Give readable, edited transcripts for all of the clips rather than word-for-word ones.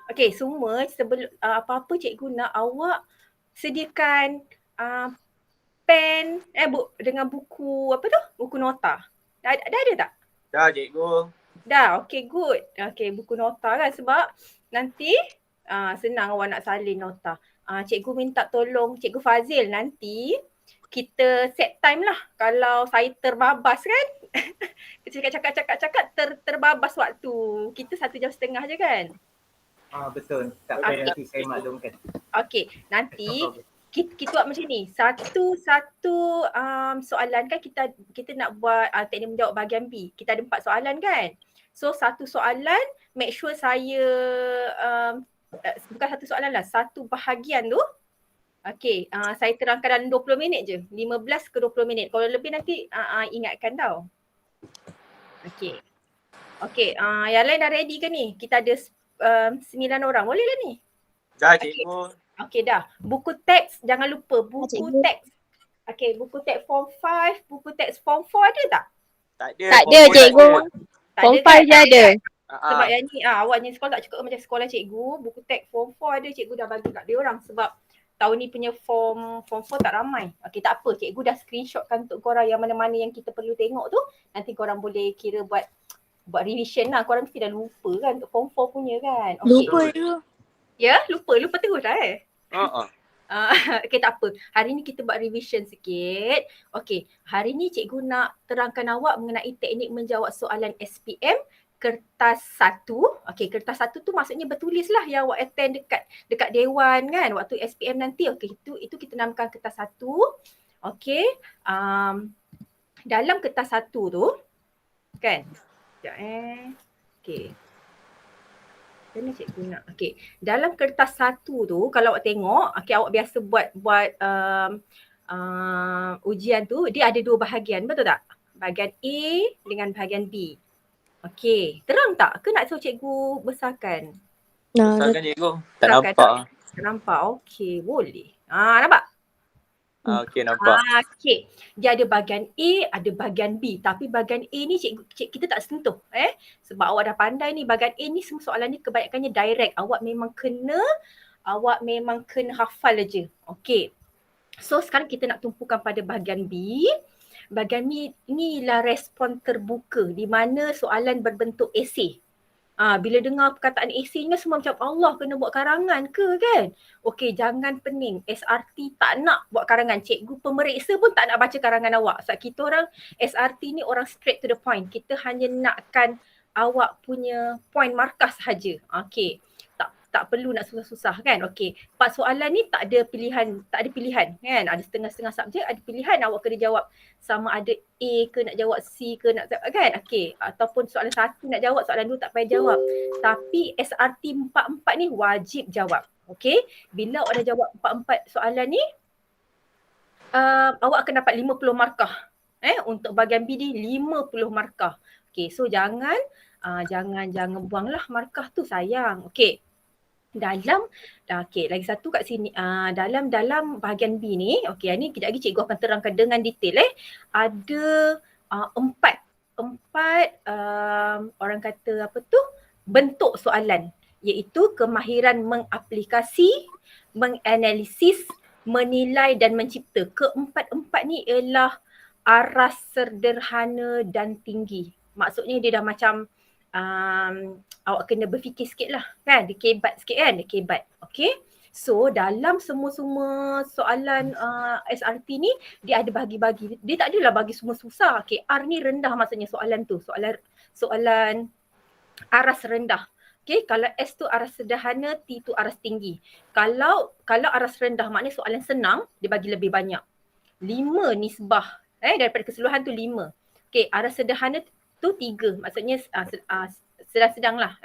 Okey, semua sebelum apa-apa cikgu nak awak sediakan pen dengan buku apa tu? Buku nota. Dah ada tak? Dah cikgu. Dah, okey good. Okey, buku nota kan sebab nanti senang awak nak salin nota. Cikgu minta tolong Cikgu Fazil nanti kita set time lah. Kalau saya terbabas kan, kita cakap-cakap terbabas waktu. Kita 1.5 jam je kan? Betul. Tak apa, nanti saya maklumkan. Okey, nanti kita buat macam ni. Satu soalan kan kita nak buat teknik menjawab bahagian B. Kita ada 4 soalan kan? So satu soalan make sure saya bukan satu soalan lah, satu bahagian tu okey, saya terangkan dalam 20 minit je. 15 ke 20 minit. Kalau lebih nanti ingatkan tau. Okey. Okey, yang lain dah ready ke ni? Kita ada 9 orang. Boleh lah ni? Dah cikgu. Okey dah. Buku teks jangan lupa. Buku teks. Okey, buku teks form 5, buku teks form 4 ada tak? Tak ada. Tak ada cikgu. Form 5 je ada. Sebab yang ni awaknya sekolah tak cukup macam sekolah cikgu. Buku teks form 4 ada, cikgu dah bagi kat dia orang sebab tahun ni punya form 4 tak ramai. Okey, tak apa, cikgu dah screenshotkan untuk korang yang mana-mana yang kita perlu tengok tu. Nanti korang boleh kira buat revision lah. Korang mesti dah lupa kan untuk form 4 punya kan. Okay. Lupa dulu. Ya, lupa terus dah Okay, tak apa. Hari ni kita buat revision sikit. Okay, hari ni cikgu nak terangkan awak mengenai teknik menjawab soalan SPM kertas 1. Okay, kertas 1 tu maksudnya bertulis lah yang awak attend dekat dewan kan waktu SPM nanti. Okay, itu kita namakan kertas 1. Okay, dalam kertas 1 tu kan. Sekejap Okay. Mana cikgu nak? Okay. Dalam kertas 1 tu kalau awak tengok, okay, awak biasa buat ujian tu, dia ada 2 bahagian, betul tak? Bahagian A dengan bahagian B. Okay. Terang tak? Ke nak suruh cikgu besarkan? Besarkan cikgu. Tak nampak. Tak nampak? Okay, boleh. Nampak? Okey, nampak. Okey. Dia ada bahagian A, ada bahagian B. Tapi bahagian A ni cikgu kita tak sentuh. Sebab awak dah pandai ni. Bahagian A ni semua soalan ni kebanyakannya direct. Awak memang kena hafal aja. Okey. So sekarang kita nak tumpukan pada bahagian B. Bahagian B ni ialah respon terbuka di mana soalan berbentuk esei. Bila dengar perkataan esei ni semua macam Allah kena buat karangan ke kan? Okey, jangan pening. SRT tak nak buat karangan. Cikgu pemeriksa pun tak nak baca karangan awak. Sebab kita orang SRT ni orang straight to the point. Kita hanya nakkan awak punya point markah sahaja. Okey. Tak perlu nak susah-susah kan. Okey. 4 soalan ni tak ada pilihan kan. Ada setengah-setengah subjek, ada pilihan awak kena jawab sama ada A ke nak jawab C ke nak kan. Okey. Ataupun soalan 1 nak jawab, soalan 2 tak payah jawab. Tapi SRT 4-4 ni wajib jawab. Okey. Bila awak dah jawab 4-4 soalan ni, awak akan dapat 50 markah. Untuk bahagian B ni 50 markah. Okey. So jangan buanglah markah tu, sayang. Okey. Lagi satu kat sini, dalam bahagian B ni, okey, ni kejap lagi cikgu akan terangkan dengan detail. Ada 4 orang kata apa tu, bentuk soalan, iaitu kemahiran mengaplikasi, menganalisis, menilai dan mencipta. Keempat-empat ni ialah aras, sederhana dan tinggi. Maksudnya dia dah macam awak kena berfikir sikit lah kan, dia kebat sikit kan, dia kebat. Okay, so dalam semua soalan SRT ni dia ada bagi-bagi, dia tak adalah bagi semua susah. Okay, R ni rendah maksudnya soalan tu, soalan aras rendah. Okay, kalau S tu aras sederhana, T tu aras tinggi. Kalau aras rendah maknanya soalan senang, dia bagi lebih banyak. 5 nisbah daripada keseluruhan tu 5. Okay, aras sederhana tu 3, maksudnya sedang-sedang lah.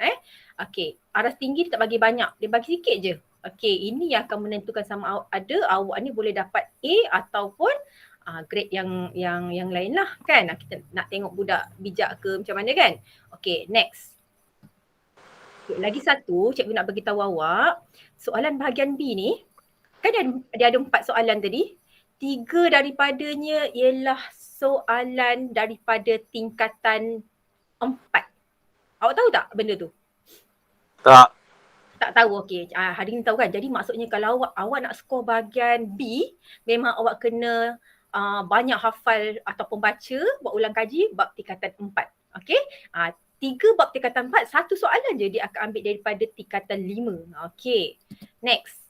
Okay, aras tinggi dia tak bagi banyak, dia bagi sikit je. Okay, ini yang akan menentukan sama ada awak ni boleh dapat A ataupun grade yang lain lah kan. Kita nak tengok budak bijak ke macam mana kan. Okay, next. Okay, lagi satu cikgu nak beritahu awak, soalan bahagian B ni kan dia ada 4 soalan tadi. 3 daripadanya ialah soalan daripada tingkatan 4. Awak tahu tak benda tu? Tak. Tak tahu, okey. Hari ni tahu kan. Jadi maksudnya kalau awak nak skor bahagian B, memang awak kena banyak hafal ataupun baca, buat ulang kaji bab tingkatan 4. Okey? 3 bab tingkatan 4, satu soalan je dia akan ambil daripada tingkatan 5. Okey. Next.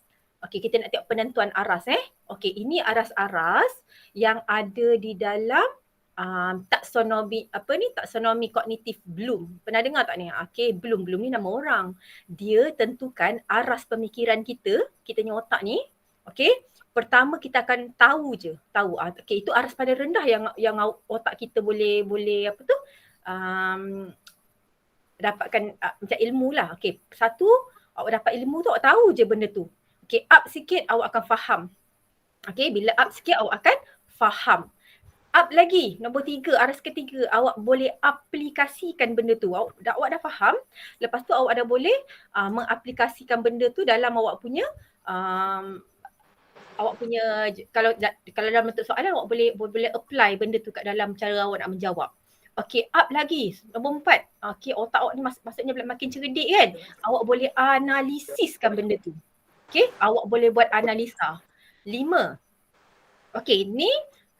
Okey, kita nak tengok penentuan aras Okey, ini aras-aras yang ada di dalam taksonomi kognitif Bloom. Pernah dengar tak ni? Okey, Bloom ni nama orang. Dia tentukan aras pemikiran kita punya otak ni. Okey, pertama kita akan tahu. Okey, itu aras paling rendah yang otak kita boleh dapatkan macam ilmu lah. Okey, satu, awak dapat ilmu tu, awak tahu je benda tu. Okey, up sikit awak akan faham. Okey, bila up sikit awak akan faham. Up lagi, nombor 3, aras ketiga, awak boleh aplikasikan benda tu. Awak dah faham, lepas tu awak dah boleh mengaplikasikan benda tu dalam awak punya kalau dalam bentuk soalan awak boleh apply benda tu kat dalam cara awak nak menjawab. Okey, up lagi, nombor 4. Okey, otak awak ni maksudnya makin cerdik kan. Awak boleh analisiskan benda tu. Okey, awak boleh buat analisa. 5. Okey, ni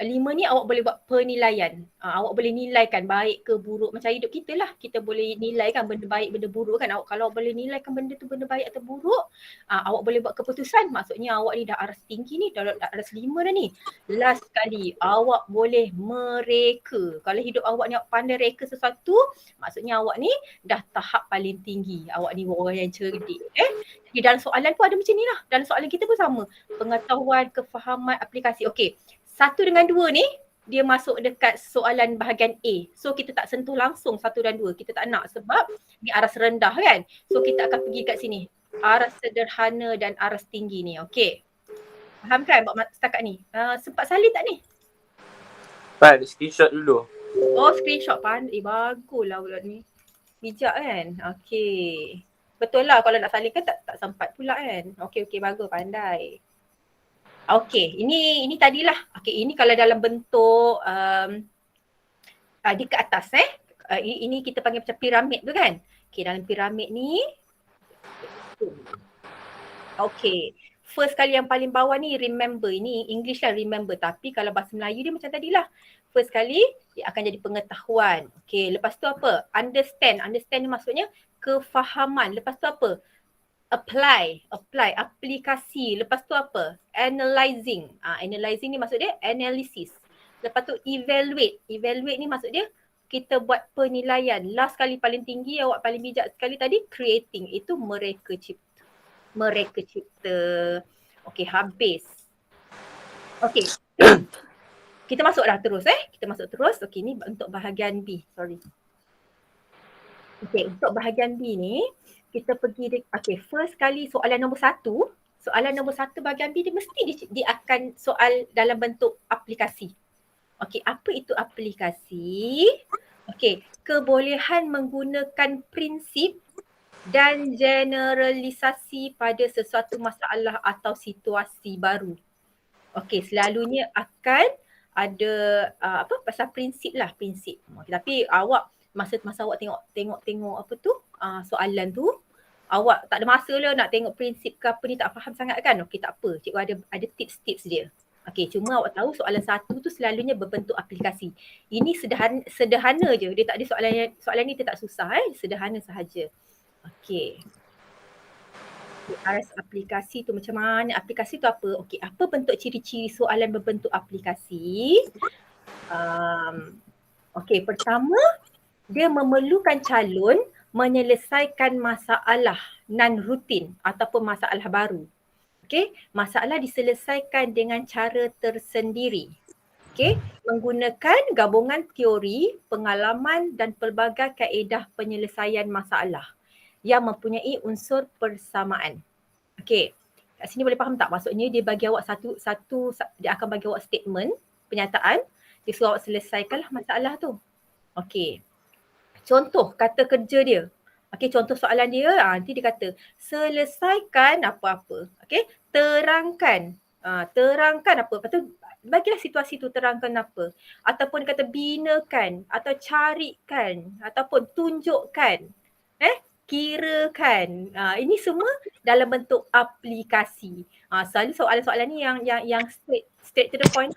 5 ni awak boleh buat penilaian. Awak boleh nilaikan baik ke buruk. Macam hidup kita lah. Kita boleh nilaikan benda baik, benda buruk kan. Kalau boleh nilaikan benda tu benda baik atau buruk, awak boleh buat keputusan. Maksudnya awak ni dah aras tinggi ni, dah aras 5 dah ni. Last sekali, awak boleh mereka. Kalau hidup awak ni awak pandai reka sesuatu, maksudnya awak ni dah tahap paling tinggi. Awak ni orang yang cerdik. Jadi dalam soalan pun ada macam ni lah. Dalam soalan kita pun sama. Pengetahuan, kefahaman, aplikasi. Okey. 1 dengan 2 ni dia masuk dekat soalan bahagian A. So kita tak sentuh langsung 1 dan 2. Kita tak nak sebab ni aras rendah kan. So kita akan pergi kat sini. Aras sederhana dan aras tinggi ni. Okey. Faham kan setakat ni? Sempat salin tak ni? Pak, screenshot dulu. Oh, screenshot pandai. Baguslah budak ni. Bijak kan? Okey. Betul lah kalau nak salin kan tak sempat pula kan. Okey, bagus, pandai. Okey, ini tadilah. Okey, ini kalau dalam bentuk di ke atas ini kita panggil macam piramid tu kan. Okey, dalam piramid ni okey. First kali yang paling bawah ni remember. Ini English lah remember, tapi kalau bahasa Melayu dia macam tadilah. First kali dia akan jadi pengetahuan. Okey, lepas tu apa? Understand. Understand ni maksudnya kefahaman. Lepas tu apa? Apply, aplikasi. Lepas tu apa? Analyzing. Analyzing ni maksud dia analysis. Lepas tu evaluate. Evaluate ni maksud dia kita buat penilaian. Last kali paling tinggi, awak paling bijak sekali tadi, creating. Itu mereka cipta. Okey, habis. Okey. Kita masuk dah terus Kita masuk terus. Okey, ni untuk bahagian B. Sorry. Okey, untuk bahagian B ni, kita pergi, first kali soalan nombor 1. Soalan nombor 1 bahagian B dia mesti dia akan soal dalam bentuk aplikasi. Okey, apa itu aplikasi? Okey, kebolehan menggunakan prinsip dan generalisasi pada sesuatu masalah atau situasi baru. Okey, selalunya akan ada pasal prinsip lah, prinsip. Okay, tapi awak masa awak tengok apa tu soalan tu, awak tak ada masa lah nak tengok prinsip ke apa ni, tak faham sangat kan. Okey, tak apa, cikgu ada tips-tips dia. Okey, cuma awak tahu soalan 1 tu selalunya berbentuk aplikasi. Ini sederhana je, dia tak ada soalan ni dia tak susah sederhana sahaja. Okey. Aras aplikasi tu macam mana? Aplikasi tu apa? Okey, apa bentuk ciri-ciri soalan berbentuk aplikasi? Okey, pertama, dia memerlukan calon menyelesaikan masalah non-rutin ataupun masalah baru. Okey, masalah diselesaikan dengan cara tersendiri. Okey, menggunakan gabungan teori, pengalaman dan pelbagai kaedah penyelesaian masalah yang mempunyai unsur persamaan. Okey, kat sini boleh faham tak? Maksudnya dia bagi awak satu dia akan bagi awak statement, pernyataan, dia suruh awak selesaikanlah masalah tu. Okey. Contoh kata kerja dia. Okey, contoh soalan dia, nanti dia kata selesaikan apa-apa. Okey, terangkan. Terangkan apa? Lepas tu bagilah situasi tu, terangkan apa. Ataupun kata binakan atau carikan ataupun tunjukkan. kirakan. Ini semua dalam bentuk aplikasi. Selalu soalan-soalan ni yang straight to the point.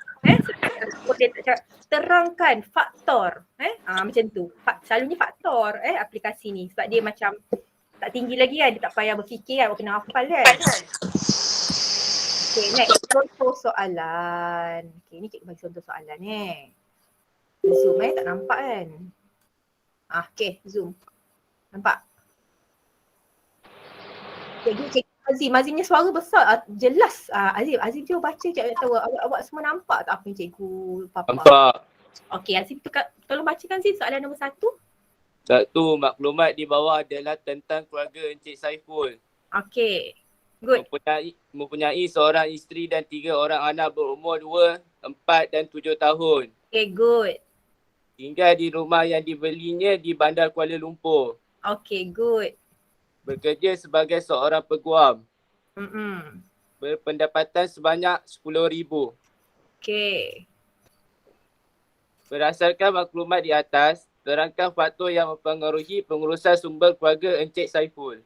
Terangkan faktor. Macam tu. Selalunya faktor aplikasi ni. Sebab dia macam tak tinggi lagi kan. Dia tak payah berfikir kan. Kena hafal kan. Okay, next. Contoh soalan. Okay, ni cikgu bagi contoh soalan Zoom tak nampak kan. Okay, Zoom. Nampak? Cikgu Azimnya suara besar, jelas. Azim cuba baca, cikgu tahu awak semua nampak tak apa yang cikgu papak? Nampak. Okey, Azim tolong bacakan soalan nombor 1. Satu, maklumat di bawah adalah tentang keluarga Encik Saiful. Okey, good. Mempunyai seorang isteri dan 3 orang anak berumur 2, 4 dan 7 tahun. Okay, good. Tinggal di rumah yang dibelinya di Bandar Kuala Lumpur. Okay, good. Bekerja sebagai seorang peguam. Berpendapatan sebanyak RM10,000. Okay. Berdasarkan maklumat di atas, terangkan faktor yang mempengaruhi pengurusan sumber keluarga Encik Saiful.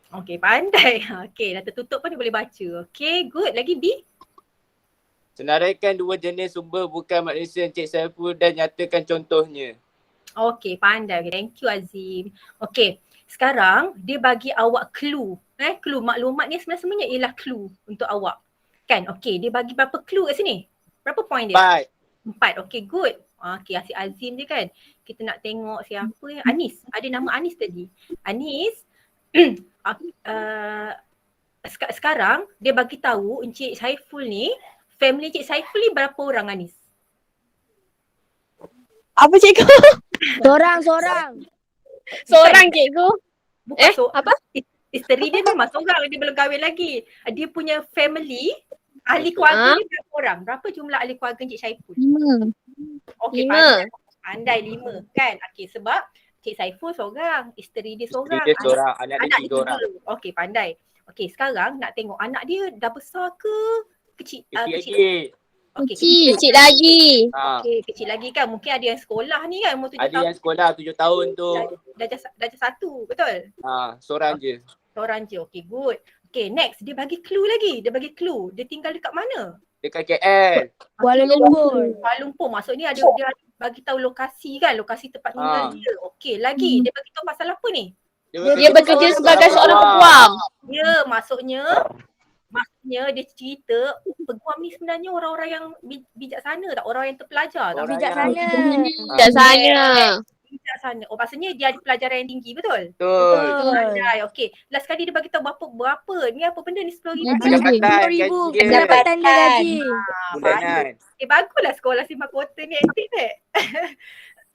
Okay, pandai. Okay, dah tertutup pun dia boleh baca. Okay, good. Lagi B? Senaraikan 2 jenis sumber bukan manusia Encik Saiful dan nyatakan contohnya. Okay, pandai. Okay, thank you Azim. Okay, sekarang dia bagi awak clue. Clue maklumat ni sebenarnya ialah clue untuk awak. Kan? Okay, dia bagi berapa clue kat sini? Berapa point dia? 4. Okay, good. Okay, asyik Azim je kan. Kita nak tengok siapa yang Anis. Ada nama Anis tadi. Anis, sekarang dia bagi tahu Encik Saiful ni, family Encik Saiful ni berapa orang Anis? Apa cikgu? Seorang cikgu. Bukan apa? Isteri dia memang seorang, dia belum kahwin lagi. Dia punya family, ahli keluarga dia berapa orang? Berapa jumlah ahli keluarga Encik Saiful? Okey, 5. Pandai 5 kan? Okey, sebab Encik Saiful seorang, isteri dia seorang, Isteri dia seorang, anak dia 3 orang. Okey, pandai. Okey, sekarang nak tengok anak dia dah besar ke kecil? Kecil. Okey, Kecil lagi. Okey, kecil lagi kan? Mungkin ada yang sekolah ni kan, umur 7 Ada tahun. yang sekolah 7 tahun tu. Dah 1, betul? Seorang je. Seorang je. Okey, good. Okey, next. Dia bagi clue lagi. Dia tinggal dekat mana? Dekat KL. Kuala Lumpur. Kuala Lumpur. Maksudnya dia bagi tahu lokasi kan? Lokasi tempat tinggal dia. Okey, lagi. Dia bagi tahu pasal apa ni? Dia bekerja sebagai seorang peguam. Ya, maksudnya dia cerita peguam ni sebenarnya orang-orang yang bijaksana tak? Orang yang terpelajar tak? Bijaksana. Bijaksana. Oh, maksudnya dia ada pelajaran yang tinggi, betul? Betul. Pandai. Okey. Last kali dia bagi tahu berapa? Ni apa benda ni? RM10,000. Pendapatan dia gaji. Bulanan. Baguslah sekolah Simak Kota ni aktif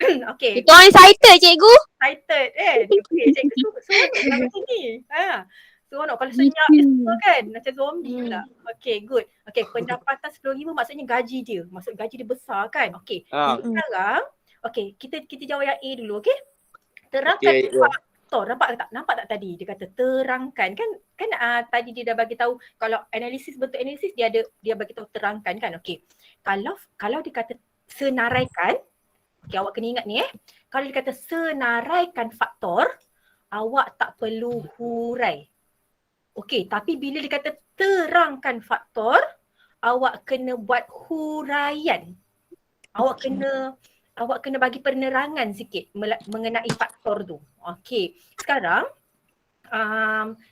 Okey. Kita orang excited cikgu. Excited Okey, cikgu suruh macam ni. Seronok kalau senyap dia semua kan. Macam zombie pula. Okay, good. Okay, pendapatan RM10,000 maksudnya gaji dia. Maksud gaji dia besar kan. Okay, sekarang okay, kita jawab yang A dulu, okay? Terangkan faktor. Nampak tak tadi dia kata terangkan kan tadi dia dah bagi tahu kalau bentuk analisis dia bagi tahu terangkan kan. Okay, kalau dia kata senaraikan, okay, awak kena ingat ni kalau dia kata senaraikan faktor, awak tak perlu hurai. Okey, tapi bila dia kata terangkan faktor, awak kena buat huraian. Awak kena bagi penerangan sikit mengenai faktor tu. Okey, sekarang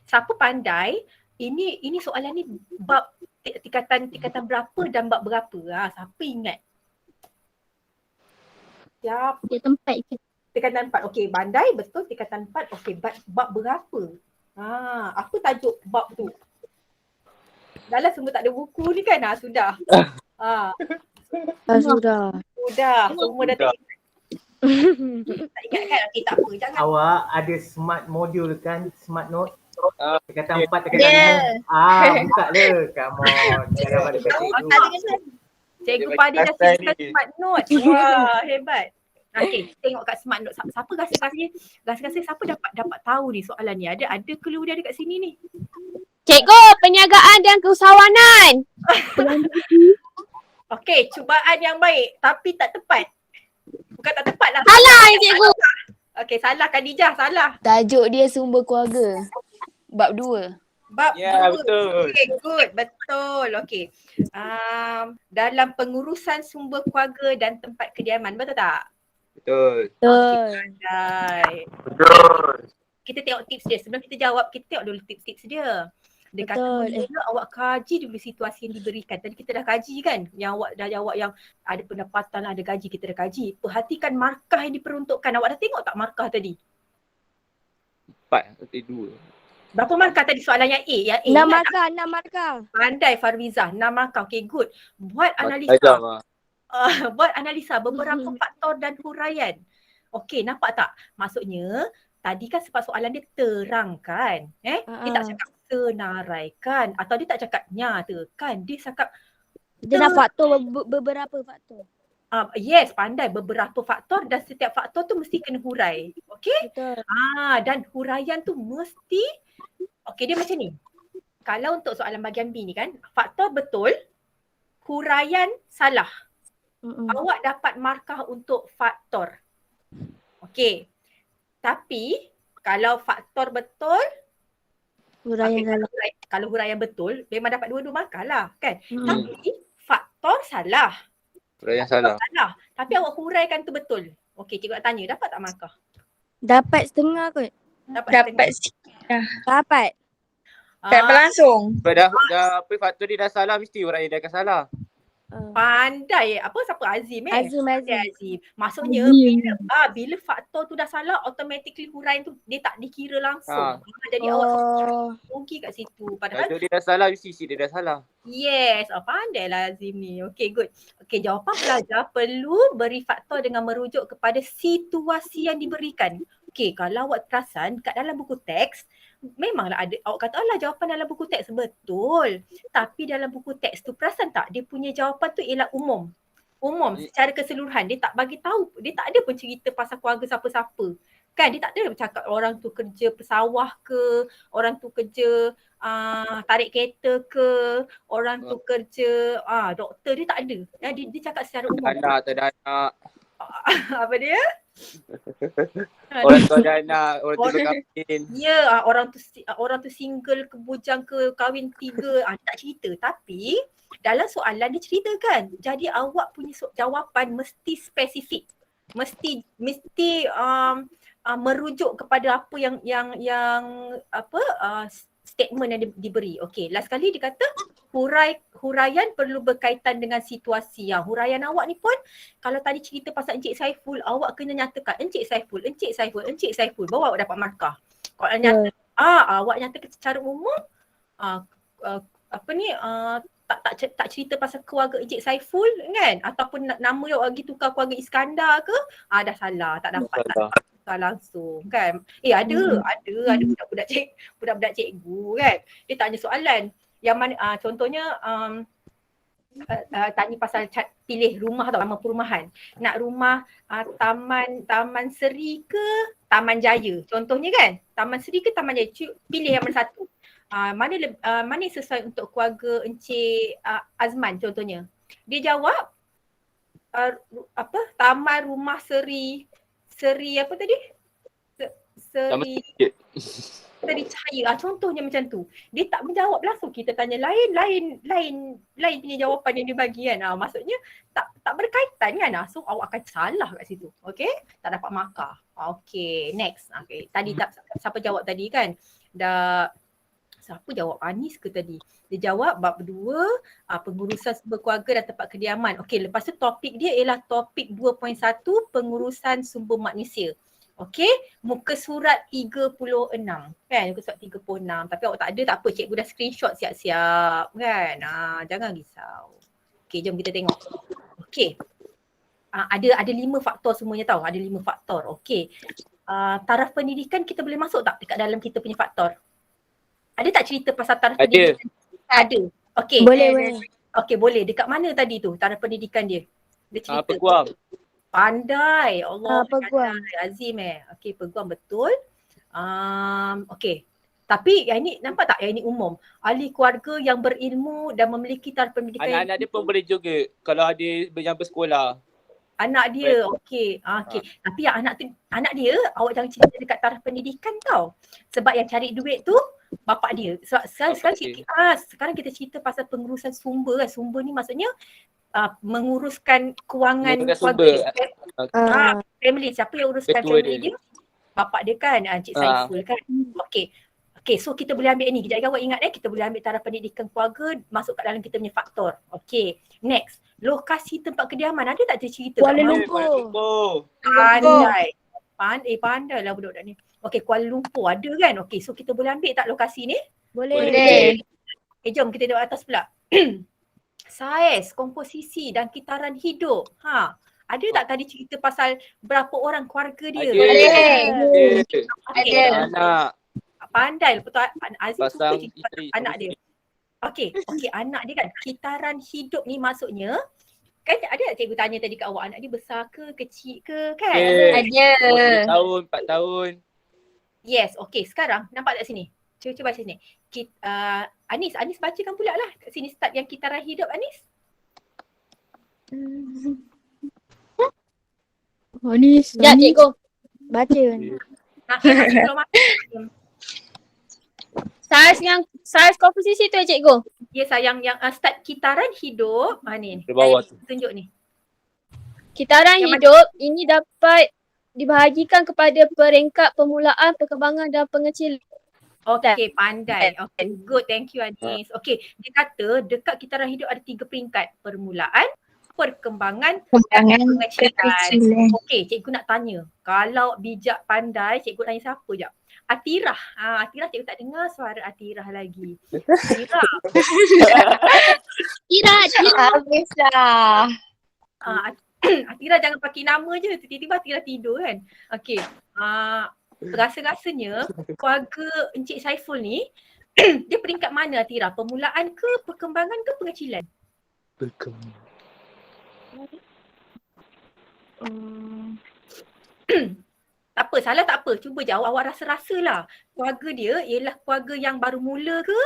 siapa pandai, ini soalan ni bab tingkatan berapa dan bab berapa? Siapa ingat? Siapa? Tingkatan 4. Okey, pandai betul tingkatan 4. Okey, bab berapa? Apa tajuk bab tu? Dahlah semua tak ada buku ni kan? Sudah. Sudah. Semua dah tak ingat. Tak ingat kan? Okey, tak apa. Jangan. Awak ada smart module kan? Smart note? Tingkatan 4, tingkatan 5. Buka le. Come on. Jangan pada cikgu. Cikgu Padi dah siapkan smart note. Wah, hebat. Okey, tengok kat smart note. Siapa rasa siapa dapat tahu ni soalan ni? Ada clue dia dekat sini ni. Cikgu, perniagaan dan keusahawanan. Okey, cubaan yang baik tapi tak tepat. Bukan tak tepat lah. Salah cikgu. Okey, salah Khadijah, salah. Tajuk dia sumber keluarga. Bab 2. Bab Ya, 2. betul. Okay, good. Betul. Okey. Dalam pengurusan sumber keluarga dan tempat kediaman, betul tak? Betul. Betul. Right. Betul. Kita tengok tips dia. Sebelum kita jawab, kita tengok dulu tips-tips dia. Dia kata Betul. mula awak kaji dulu situasi yang diberikan. Tadi kita dah kaji kan? Yang awak dah jawab yang ada pendapatan, ada gaji, kita dah kaji. Perhatikan markah yang diperuntukkan. Awak dah tengok tak markah tadi? 4 atau 2. Berapa markah tadi soalan yang A? Yang A 6 ingat tak? markah, 6 markah. Pandai Farwiza, 6 markah. Okay, good. Buat analisa. Tajam lah. Buat analisa beberapa faktor dan huraian. Okey, nampak tak? Maksudnya tadi kan sebab soalan dia terangkan. Dia tak cakap senaraikan atau dia tak cakap nyatakan. Dia cakap Dia nak faktor beberapa faktor. yes, pandai beberapa faktor dan setiap faktor tu mesti kena hurai. Okey? Betul. Dan huraian tu mesti okey, dia macam ni. Kalau untuk soalan bahagian B ni kan, faktor betul, huraian salah. Awak dapat markah untuk faktor. Okey. Tapi kalau faktor betul, Huraian salah. kalau huraian betul, memang dapat 2 markah lah kan. Tapi faktor salah. Yang salah. Salah. Tapi awak huraikan tu betul. Okey, cikgu nak tanya, dapat tak markah? Dapat setengah kot. Dapat. Dapat. Tak berlangsung. Sebab dah apa faktor dia dah salah, mesti orang yang dia akan salah. Pandai. Apa siapa Azim Azim. Azim. Maksudnya bila faktor tu dah salah, automatically huraian tu dia tak dikira langsung. Jadi awak rugi kat situ. Padahal Kalau dia dah salah, mesti dia dah salah. yes, pandai lah Azim ni. Okay, good. Okay, jawapan pelajar perlu beri faktor dengan merujuk kepada situasi yang diberikan. Okay, kalau awak perasan kat dalam buku teks, memanglah ada, awak kata alah jawapan dalam buku teks betul. Tapi dalam buku teks tu perasan tak dia punya jawapan tu ialah umum. Secara keseluruhan. Dia tak bagi tahu, dia tak ada pun cerita pasal keluarga siapa-siapa. Kan dia tak ada bercakap orang tu kerja pesawah ke, orang tu kerja tarik kereta ke, orang tu kerja doktor, dia tak ada. Dia cakap secara umum. Tak ada anak. Apa dia? Orang tu ada anak, orang tu berkahwin. Ya, orang tu single ke bujang ke kahwin 3, tak cerita. Tapi dalam soalan dia ceritakan. Jadi awak punya jawapan mesti spesifik. Mesti merujuk kepada apa yang statement yang diberi. Okey, last kali dia kata huraian perlu berkaitan dengan situasi. Huraian awak ni pun kalau tadi cerita pasal Encik Saiful, awak kena nyatakan Encik Saiful, baru awak dapat markah. Kalau awak nyatakan secara umum tak cerita pasal keluarga Encik Saiful kan, ataupun nama dia awak pergi tukar keluarga Iskandar ke, dah salah, tak dapat langsung kan. Ada budak-budak cikgu kan. Dia tanya soalan yang mana contohnya tanya pasal pilih rumah tau, nama perumahan. Nak rumah Taman Seri ke Taman Jaya contohnya kan. Taman Seri ke Taman Jaya, pilih yang mana satu. Mana sesuai untuk keluarga Encik Azman contohnya. Dia jawab Taman Rumah Seri apa tadi? Seri Cahaya. Contohnya macam tu. Dia tak menjawab langsung. Kita tanya lain punya jawapan yang dia bagi kan. Maksudnya tak berkaitan kan. So awak akan salah kat situ. Okay? Tak dapat markah. Okay, next. Okay. Tadi siapa jawab tadi kan? Siapa jawab, Anis ke tadi? Dia jawab bab 2, pengurusan sumber keluarga dan tempat kediaman. Okey, lepas tu topik dia ialah topik 2.1, pengurusan sumber manusia. Okey, muka surat 36. Kan, muka surat 36. Tapi awak tak ada, tak apa. Cikgu dah screenshot siap-siap kan. Jangan risau. Okey, jom kita tengok. Okey. Ada 5 faktor semuanya tau. Ada 5 faktor. Okey. Taraf pendidikan kita boleh masuk tak dekat dalam kita punya faktor? Ada tak cerita pasal taraf pendidikan? Ada. Okey. Boleh. Okey, boleh. Dekat mana tadi tu taraf pendidikan dia? Dia cerita. Peguam. Pandai. Allah. Peguam. Azim Okey, peguam betul. Okey. Tapi yang ini nampak tak? Yang ini umum. Ahli keluarga yang berilmu dan memiliki taraf pendidikan. Anak-anak dia pun boleh juga kalau ada yang bersekolah. Anak dia, okey. Okey. Tapi yang anak dia, awak jangan cerita dekat taraf pendidikan tau. Sebab yang cari duit tu bapak dia. Sebab sekarang kita cerita pasal pengurusan sumber kan. Sumber ni maksudnya menguruskan kewangan Sumber. keluarga. Family. Siapa yang uruskan Ketua family dia. dia? Bapak dia kan, Cik Saiful kan. Okey. Okey, so kita boleh ambil ni. Kejap lagi awak ingat kita boleh ambil taraf pendidikan keluarga masuk kat dalam kita punya faktor. Okey. Next, lokasi tempat kediaman. Ada tak dia cerita? Kuala kat mana? Lumpur. Pandai lah budak-budak ni. Okey, Kuala Lumpur ada kan? Okey, so kita boleh ambil tak lokasi ni? Boleh. Okay, jom kita tengok atas pula. Saiz, komposisi dan kitaran hidup. Ada tak tadi cerita pasal berapa orang keluarga dia? Ada. Anak. Pandai betul. Aziz suka Pasang cerita pasal anak dia. Okey, anak dia kan. Kitaran hidup ni maksudnya kan ada tak cikgu tanya tadi kat awak anak dia besar ke, kecil ke kan? Ada. 2 tahun, 4 tahun. Yes, okey. Sekarang nampak tak sini? Cuba baca sini. Anis bacakan pula lah kat sini start yang kitaran hidup Anis. Ya, cikgu. Baca. Kalau masuk. Saiz komposisi tu cikgu. Yes, yang start kitaran hidup. Ni. Di bawah tu. Tunjuk ni. Kitaran Yang hidup ini dapat dibahagikan kepada peringkat permulaan, perkembangan dan pengecilan. Okay, pandai. Okay, good. Thank you Anis. Okay, dia kata dekat kitaran hidup ada 3 peringkat. Permulaan, perkembangan dan pengecilan. Okay, cikgu nak tanya. Kalau bijak pandai, cikgu tanya siapa je? Atirah. Atirah cikgu tak dengar suara Atirah lagi. Atirah. Habislah. Atirah jangan pakai nama je. Tiba-tiba Atirah tidur kan. Okay. Rasa-rasanya keluarga Encik Saiful ni dia peringkat mana Atirah? Permulaan ke, perkembangan ke, pengecilan? Tak apa, salah tak apa. Cuba je awak rasa-rasalah. Keluarga dia ialah keluarga yang baru mula ke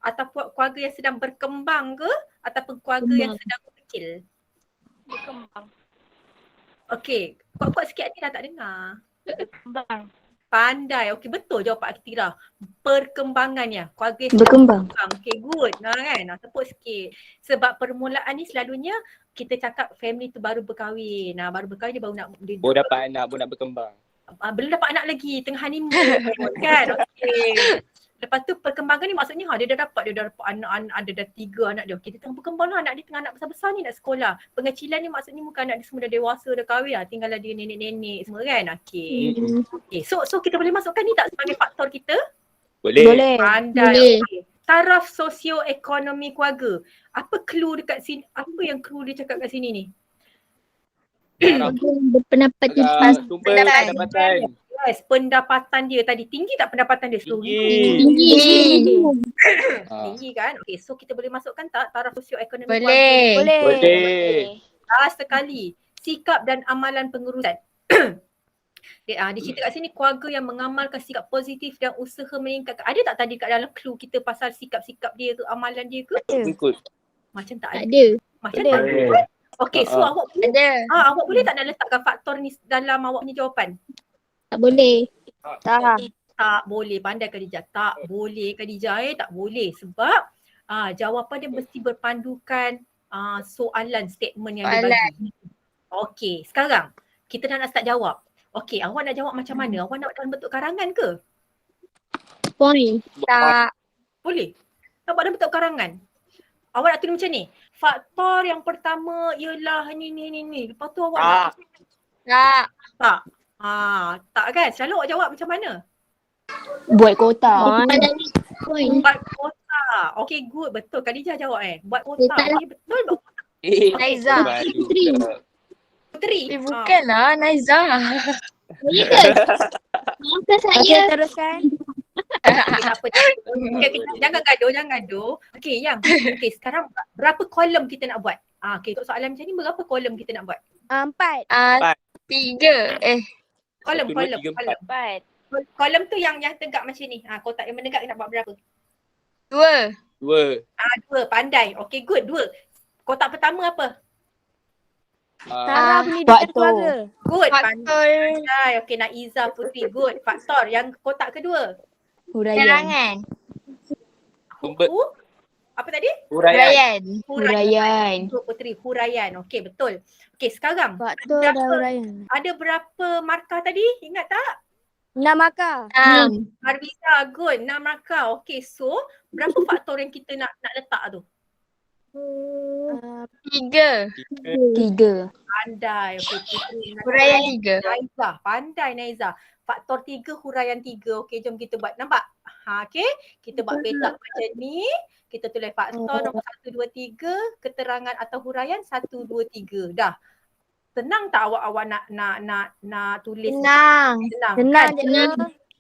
atau keluarga yang sedang berkembang ke ataupun keluarga yang sedang kecil? Berkembang. Okey, kuat-kuat sikit Atirah tak dengar. Berkembang. Pandai. Okey, betul jawapan Atirah. Perkembangannya. Keluarga yang Berkembang. Okey, good. Kan? Tepuk sikit. Sebab permulaan ni selalunya kita cakap family tu baru berkahwin. Baru berkahwin dia baru nak Baru dapat anak, baru nak berkembang. Belum dapat anak lagi, tengah honeymoon kan. Okey. Lepas tu perkembangan ni maksudnya dia dah dapat anak-anak, ada dah 3 anak dia. Okey, dia tengah berkembang lah, anak dia tengah anak besar-besar ni nak sekolah. Pengecilan ni maksudnya muka anak dia semua dah dewasa, dah kahwin lah, tinggallah dia nenek-nenek semua kan. Okey. Okay. So kita boleh masukkan ni tak sebagai faktor kita? Boleh. Pandai. Okay. Taraf sosioekonomi keluarga. Apa clue dekat sini? Apa yang clue dia cakap kat sini ni? Berpendapat Sumber pendapatan. Yes, pendapatan dia tadi. Tinggi tak pendapatan dia? Tinggi. Tinggi kan? Okay, so kita boleh masukkan tak taraf sosioekonomi Boleh. Boleh. Last sekali, sikap dan amalan pengurusan. Dia cerita kat sini keluarga yang mengamalkan sikap positif dan usaha meningkatkan. Ada tak tadi kat dalam clue kita pasal sikap-sikap dia ke, amalan dia ke? Ikut. Macam tak Tak ada. ada. Macam tak ada. Okay, so awak boleh, Ada. awak boleh tak nak letakkan faktor ni dalam awak punya jawapan? Tak boleh. Tak boleh. Pandai Khadijah. Tak boleh Khadijah tak boleh. Sebab jawapan dia mesti berpandukan soalan statement yang dia bagi. Okey, sekarang kita dah nak start jawab. Okey, awak nak jawab macam mana? Awak nak dalam bentuk karangan ke? Point. Tak. Boleh. Nak buat dalam bentuk karangan. Awak nak tulis macam ni. Faktor yang pertama ialah ni. Lepas tu awak nak Tak. tak. Tak kan? Selalu awak jawab macam mana? Buat kotak. Buat kotak. Okey, good. Betul. Khadijah jawab Buat kotak. Okey, betul. Buat kotak. Naiza. Puteri. Bukanlah Naiza. Maafkan saya. Teruskan. Okay, tak apa. Okay, jangan gaduh. Okey, okey, sekarang berapa kolom kita nak buat? Okey, untuk soalan macam ni berapa kolom kita nak buat? 4. 3. Kolom. 4. Kolom tu yang tegak macam ni. Kotak yang menegak nak buat berapa? 2. 2. 2. Pandai. Okey, good. 2. Kotak pertama apa? Taraf pendidikan faktor. keluarga. Good. Faktor Pandai. Okey, Naiza Putri. Good. Faktor. Yang kotak kedua. Huraian. penerangan. Sumber. Apa tadi? Huraian. Huraian. Untuk Putri. Huraian. Okey, betul. Okey, sekarang. Faktor dan huraian. Ada berapa markah tadi? Ingat tak? 6 markah. Arvisa, good. 6 markah. Okey, so berapa faktor yang kita nak letak tu? 3. 3. Pandai. Okey, Putri. Huraian 3. Naiza. Pandai Naiza. Faktor 3, huraian 3. Okey, jom kita buat. Nampak? Okey. Kita buat petak macam ni. Kita tulis faktor nombor 1, 2, 3. Keterangan atau huraian 1, 2, 3. Dah. Senang tak awak nak tulis? Senang. Senang kan? je.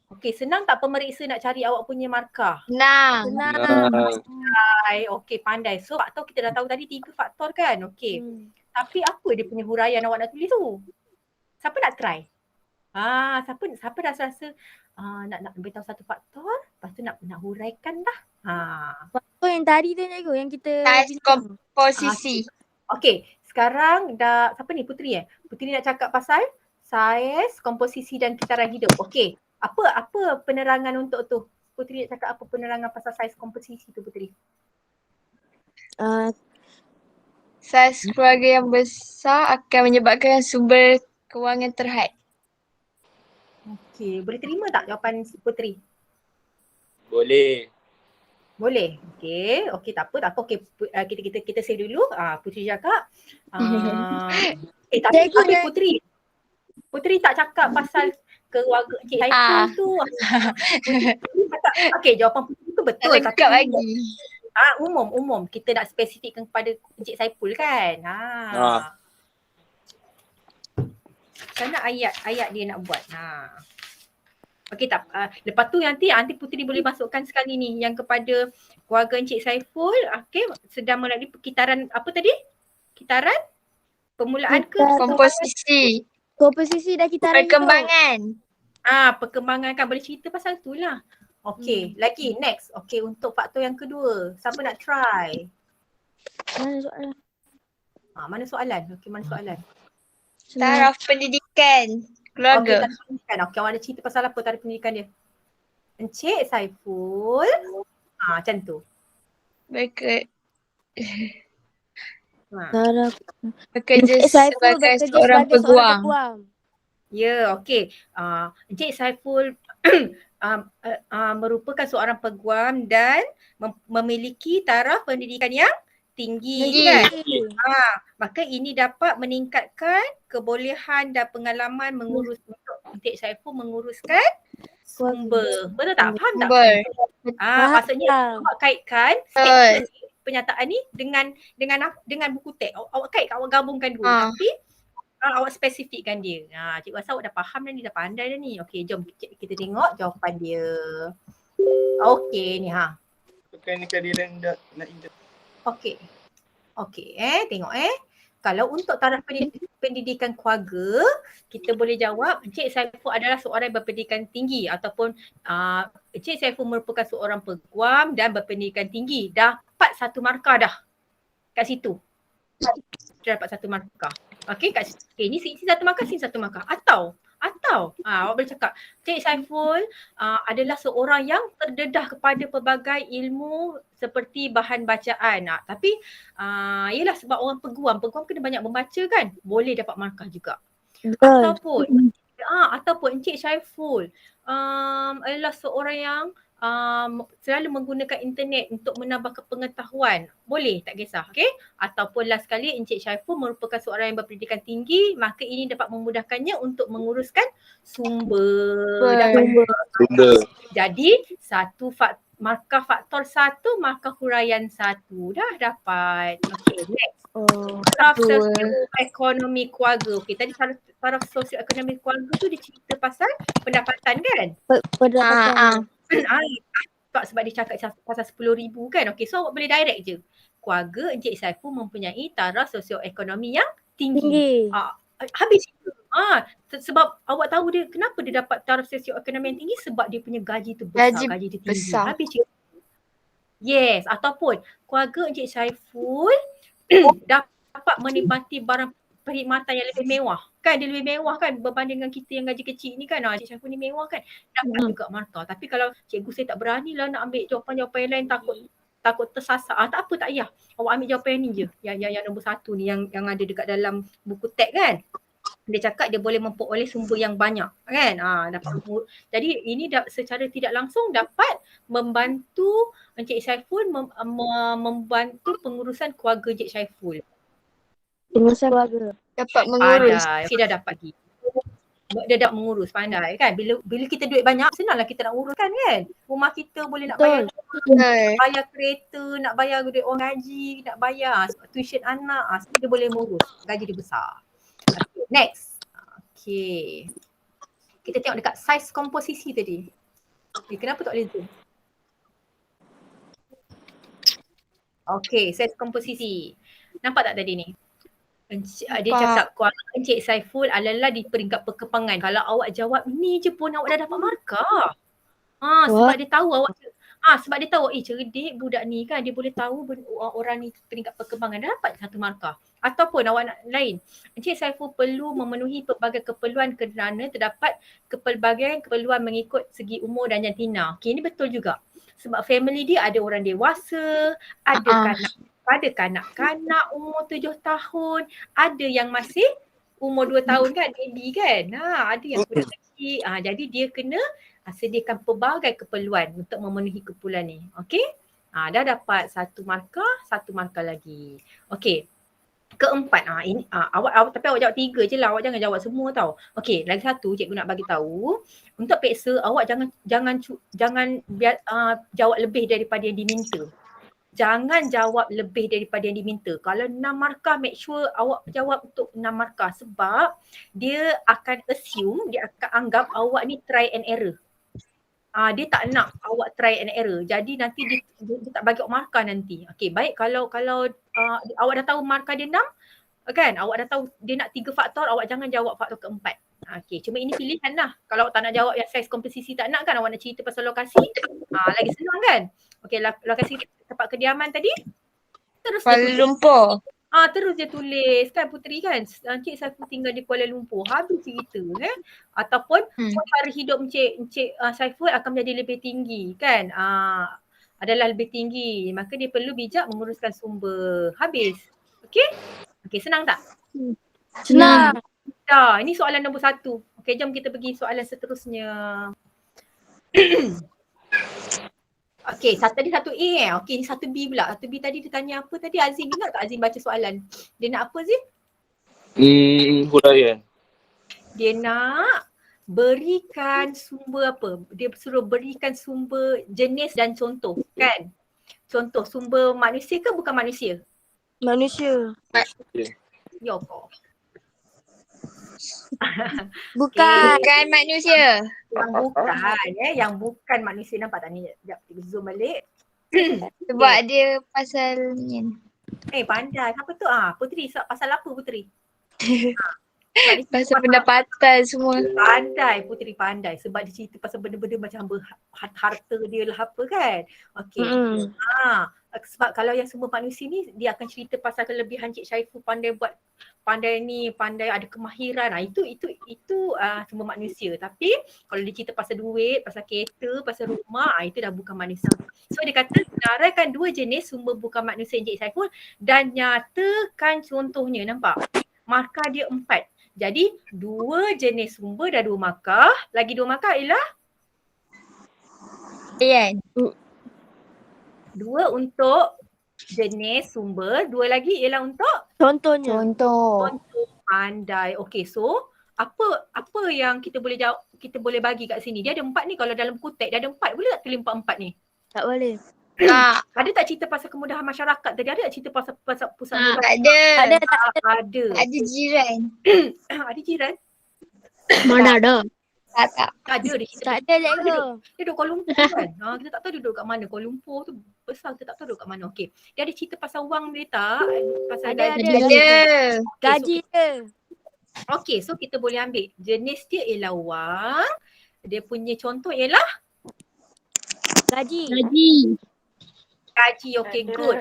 Okey, senang tak pemeriksa nak cari awak punya markah? Senang. Pandai. Okey, pandai. So faktor kita dah tahu tadi 3 faktor kan? Okey. Tapi apa dia punya huraian awak nak tulis tu? Siapa nak try? Siapa dah rasa nak beritahu satu faktor, lepas tu nak huraikan dah. Faktor yang tadi tu cikgu yang kita Saiz komposisi. Okey, sekarang dah siapa ni Putri Putri nak cakap pasal saiz, komposisi dan kitaran hidup. Okey. Apa penerangan untuk tu? Putri nak cakap apa penerangan pasal saiz komposisi tu Putri? Saiz keluarga yang besar akan menyebabkan sumber kewangan terhad. Okey, boleh terima tak jawapan Putri? Boleh. Boleh. Okey tak apa. Okey, kita save dulu. Putri cakap. Tapi Putri tak cakap pasal keluarga Cik Saiful tu. Okey, jawapan Putri tu betul. Tak lengkap lagi. Umum. Kita nak spesifikkan kepada Encik Saiful kan. Macam mana ayat dia nak buat. Okey tak. Lepas tu nanti Putri boleh masukkan sekali ni yang kepada keluarga Encik Saiful. Okey, sedang melalui kitaran apa tadi? Kitaran? Permulaan ke? Komposisi. komposisi dan kitaran hidup. Perkembangan. Perkembangan kan boleh cerita pasal tu lah. Okey, lagi next. Okey, untuk faktor yang kedua. Siapa nak try? Mana soalan? Mana soalan? Okey, mana soalan? Taraf pendidikan keluarga. Okey, taraf pendidikan. Okey, awak ada cerita pasal apa taraf pendidikan dia? Encik Saiful. Macam tu. Taraf Bekerja sebagai seorang peguam. Ya, okey. Encik Saiful merupakan seorang peguam dan memiliki taraf pendidikan yang tinggi kan? Maka ini dapat meningkatkan kebolehan dan pengalaman mengurus untuk Encik Saiful menguruskan sumber. Betul tak? Faham tak? Maksudnya awak kaitkan pernyataan ni dengan buku teks. Awak kaitkan, awak gabungkan dua. Tapi awak spesifikkan dia. Cikgu rasa awak dah faham dah ni, dah pandai dah ni. Okey, jom kita tengok jawapan dia. Okey ni Bukan kehadiran nak indah. Okey, tengok Kalau untuk taraf pendidikan keluarga, kita boleh jawab Encik Saiful adalah seorang yang berpendidikan tinggi ataupun Encik Saiful merupakan seorang peguam dan berpendidikan tinggi. Dapat 1 markah dah kat situ. Dia dapat 1 markah. Okey, kat situ. Okey, ni sini 1 markah, sini 1 markah. Atau awak boleh cakap Encik Saiful adalah seorang yang terdedah kepada pelbagai ilmu seperti bahan bacaan. Tapi yelah sebab orang peguam kena banyak membaca kan, boleh dapat markah juga. Ataupun Encik Saiful adalah seorang yang selalu menggunakan internet untuk menambah pengetahuan. Boleh, tak kisah. Okay? Ataupun last sekali Encik Saiful merupakan seorang yang berpendidikan tinggi, maka ini dapat memudahkannya untuk menguruskan sumber. Jadi markah faktor 1, markah huraian 1. Dah dapat. Okay, next. Taraf sosioekonomi keluarga. Okay, tadi taraf sosioekonomi keluarga tu dia cerita pasal pendapatan kan? Pendapatan. Sebab dia cakap pasal 10,000 kan. Okey, so awak boleh direct je. Keluarga Encik Saiful mempunyai taraf sosioekonomi yang tinggi. Habis itu. Sebab awak tahu dia kenapa dia dapat taraf sosioekonomi yang tinggi, sebab dia punya gaji tu besar, gaji dia tinggi. Habis itu. Yes, ataupun keluarga Encik Saiful dapat menikmati barang perkhidmatan yang lebih mewah. Kan dia lebih mewah kan berbanding dengan kita yang gaji kecil ni kan. Cik Syaiful ni mewah kan. Dapat juga markah. Tapi kalau cikgu saya tak berani lah nak ambil jawapan-jawapan yang lain, takut tersasar. Tak apa, tak payah. Awak ambil jawapan yang ni je. Yang nombor 1 ni yang ada dekat dalam buku teks kan. Dia cakap dia boleh memperoleh sumber yang banyak kan. Jadi ini secara tidak langsung dapat membantu Encik Syaiful membantu pengurusan keluarga Encik Syaiful. Pengurusan keluarga. Dapat mengurus. Pandai. Dia dapat lagi. Dia dapat mengurus, pandai kan. Bila kita duit banyak, senanglah kita nak uruskan kan. Rumah kita boleh nak bayar bayar kereta, nak bayar duit orang gaji, nak bayar tuition anak. So dia boleh mengurus. Gaji dia besar. Okay, next. Okay. Kita tengok dekat size komposisi tadi. Kenapa tak boleh zoom? Okay, size komposisi. Nampak tak tadi ni? Dia cakap keluarga Encik Syaiful adalah di peringkat perkembangan. Kalau awak jawab ni je pun awak dah dapat markah. Sebab dia tahu awak sebab dia tahu cerdik budak ni kan, dia boleh tahu orang ni peringkat perkembangan, dah dapat 1 markah. Ataupun awak nak lain, Encik Syaiful perlu memenuhi pelbagai keperluan kerana terdapat pelbagai keperluan mengikut segi umur dan jantina. Okay, ini betul juga. Sebab family dia ada orang dewasa, ada kanak-kanak umur 7 tahun, ada yang masih umur 2 tahun kan, baby kan. Ada yang budak kecil. Jadi dia kena sediakan pelbagai keperluan untuk memenuhi keperluan ni. Okey? Dah dapat 1 markah lagi. Okey. Keempat, ini awak tapi awak jawab 3 je lah. Awak jangan jawab semua tau. Okey, lagi satu cikgu nak bagi tahu. Untuk peksa awak jangan jawab lebih daripada yang diminta. Jangan jawab lebih daripada yang diminta. Kalau 6 markah, make sure awak jawab untuk 6 markah. Sebab dia akan assume, dia akan anggap awak ni try and error. Dia tak nak awak try and error. Jadi nanti dia tak bagi awak markah nanti. Okey, baik kalau awak dah tahu markah dia 6, kan? Awak dah tahu dia nak 3 faktor, awak jangan jawab faktor keempat. Okey, cuma ini pilihan lah. Kalau awak tak nak jawab yang size komposisi tak nak kan, awak nak cerita pasal lokasi, lagi senang kan? Okey, lokasi tempat kediaman tadi, terus Kuala Lumpur. Terus dia tulis kan Puteri kan, Encik Syaiful tinggal di Kuala Lumpur, habis cerita kan. Ataupun hari hidup Encik Syaiful akan menjadi lebih tinggi kan, adalah lebih tinggi, maka dia perlu bijak menguruskan sumber. Habis. Okey, senang tak? Senang. Dah, ini soalan nombor 1. Okey, jom kita pergi soalan seterusnya. Okey, tadi 1A Okey, ni 1B pula. 1B tadi dia tanya apa tadi? Azim, ingat tak Azim baca soalan? Dia nak apa Azim? Huraian. Dia nak berikan sumber apa? Dia suruh berikan sumber jenis dan contoh kan? Contoh sumber manusia ke bukan manusia? Manusia. Ya Allah. Bukan manusia. Yang bukan manusia. Nampak tak ni? Sekejap, kita zoom balik. Sebab dia pasal ni. Pandai. Apa tu? Puteri, pasal apa Puteri? Pasal pendapatan semua. Pandai, Puteri pandai. Sebab dia cerita pasal benda-benda macam harta dia lah apa kan. Okey. Sebab kalau yang semua manusia ni, dia akan cerita pasal kelebihan Cik Syaiful, pandai ada kemahiran. Itu semua manusia. Tapi kalau dia cerita pasal duit, pasal kereta, pasal rumah, itu dah bukan manusia. So dia kata senaraikan 2 jenis sumber bukan manusia Encik Syaiful dan nyatakan contohnya. Nampak? Markah dia 4. Jadi 2 jenis sumber dah 2 markah. Lagi 2 markah ialah? Ayan. 2 untuk jenis sumber, 2 lagi ialah untuk Contohnya. contoh. Pandai. Okey, so apa yang kita boleh jawab, kita boleh bagi kat sini? Dia ada 4 ni, kalau dalam buku teks dia ada 4. Boleh tak tulis 4 ni? Tak boleh. Ada tak cerita pasal kemudahan masyarakat tadi? Ada tak cerita pasal pusat mudah? Ada. Ada. Ada jiran. Ada jiran? Mana ada? Tak. Ada dia cerita. Tak ada cikgu. Dia duduk Kuala Lumpur kan. Kita tak tahu dia duduk kat mana. Kuala Lumpur tu besar, kita tak tahu duduk kat mana. Okey. Dia ada cerita pasal wang dia tak? Pasal Ada. Ada. Gaji dia. Okey, so kita boleh ambil jenis dia ialah wang. Dia punya contoh ialah Gaji. gaji. Okey, good.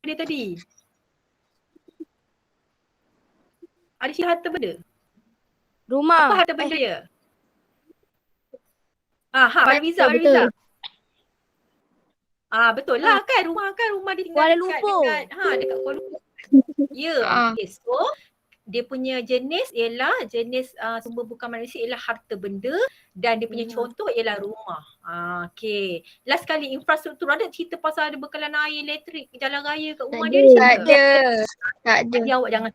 Dia tadi. Ada cerita harta benda. Rumah. Apa harta benda dia? Fariza. Betul lah kan, rumah dia tinggal Kuala dekat Lumpur. dekat Kuala Lumpur. Ya, okay. So dia punya jenis ialah sumber bukan manusia ialah harta benda dan dia punya contoh ialah rumah. Okay. Last kali infrastruktur, ada cerita pasal ada bekalan air, elektrik, jalan raya kat rumah dia Tak cerita. ada. Jadi awak jangan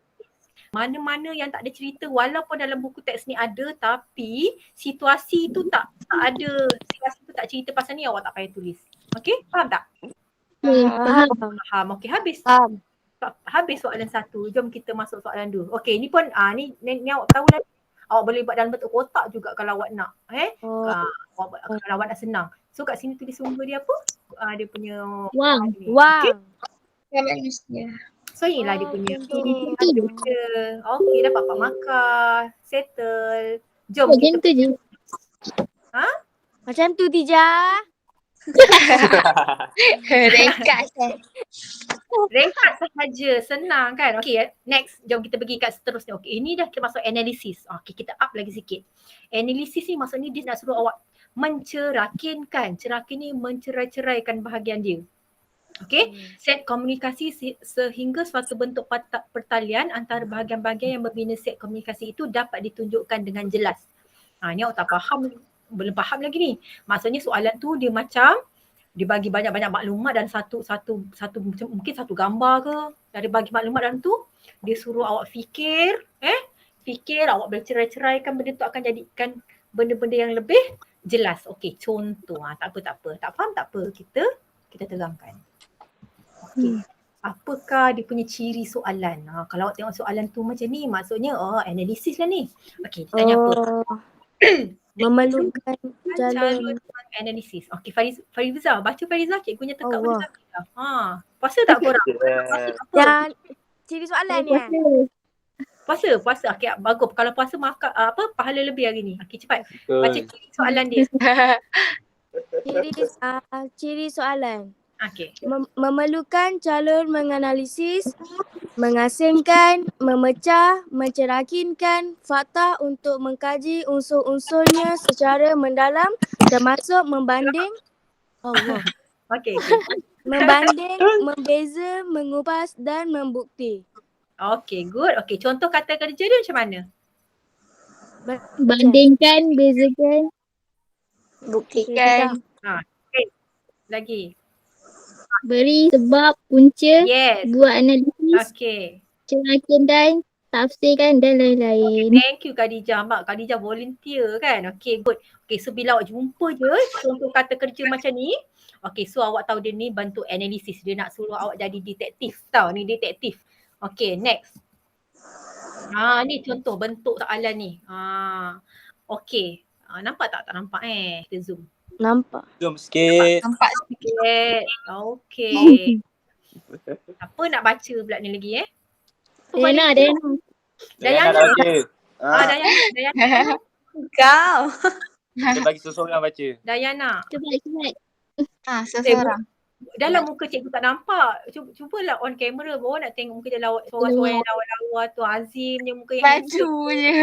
mana-mana yang tak ada cerita walaupun dalam buku teks ni ada tapi situasi tu tak ada, situasi tu tak cerita pasal ni, awak tak payah tulis. Okay, faham tak? Faham. Okay, habis. Habis soalan 1. Jom kita masuk soalan 2. Okay, ni pun ni awak tahu lah. Awak boleh buat dalam bentuk kotak juga kalau awak nak. Kalau awak nak senang. So kat sini tulis sumber dia apa? Dia punya Wang. Okay. Manusia. So inilah dia punya. Betul. Okay, dapat Pak Makar. Settle. Jom kita. tu je. Macam tu Tija. Ringkas. sahaja. Senang kan? Okay, next. Jom kita pergi kat seterusnya. Okay, ini dah kita masuk analisis. Okay, kita up lagi sikit. Analisis ni maksudnya dia nak suruh awak mencerakinkan. Cerakin ni mencerai-ceraikan bahagian dia. Okay, set komunikasi sehingga suatu bentuk pertalian antara bahagian-bahagian yang membina set komunikasi itu dapat ditunjukkan dengan jelas. Ni awak tak faham, belum faham lagi ni. Maksudnya soalan tu dia macam dia bagi banyak-banyak maklumat dan satu mungkin satu gambar ke. Dia bagi maklumat dalam tu, dia suruh awak fikir, awak bercerai-ceraikan benda tu akan jadikan benda-benda yang lebih jelas. Okey, contoh. Tak apa. Tak faham tak apa. Kita terangkan. Okey. Apakah dia punya ciri soalan? Kalau awak tengok soalan tu macam ni, maksudnya analisis lah ni. Okey, dia tanya apa? Memerlukan jalan. Analisis. Okey, Fariza, baca Fariza, cikgunya tekak Fariza. Puasa tak korang? Yang ciri soalan ni kan? Puasa. Okey, bagus. Kalau puasa pahala lebih hari ni. Okey, cepat. Baca ciri soalan dia. Ciri soalan. Okey. Memerlukan jalur menganalisis, mengasingkan, memecah, mencerakinkan fakta untuk mengkaji unsur-unsurnya secara mendalam termasuk membanding Okey. membanding, membeza, mengupas dan membukti. Okey, good. Okey, contoh kata kerja dia macam mana? Bandingkan, bezakan. Buktikan. Okay. Lagi. Beri sebab, punca. Yes. Buat analisis, Okey. cerakin dan tafsirkan dan lain-lain. Thank you Khadijah. Mak Khadijah volunteer kan. Okay, good. Okay, so bila awak jumpa je contoh kata kerja macam ni, okay, so awak tahu dia ni bentuk analisis. Dia nak suruh awak jadi detektif. Tahu ni detektif. Okay, next. Ni contoh bentuk soalan ni. Okay. Nampak tak? Tak nampak Kita zoom. Nampak. Zoom sikit. Nampak Okay. Okay. Apa nak baca pula ni lagi Dayana. Dayana. dah baca. Dayana. kau. Kita bagi seseorang baca. Dayana. Cepat. Seseorang. Dalam muka cikgu tak nampak. Cubalah on camera. Bawa nak tengok muka dia seorang-seorang yang lawa-lawa tu. Azim je muka yang Baju je.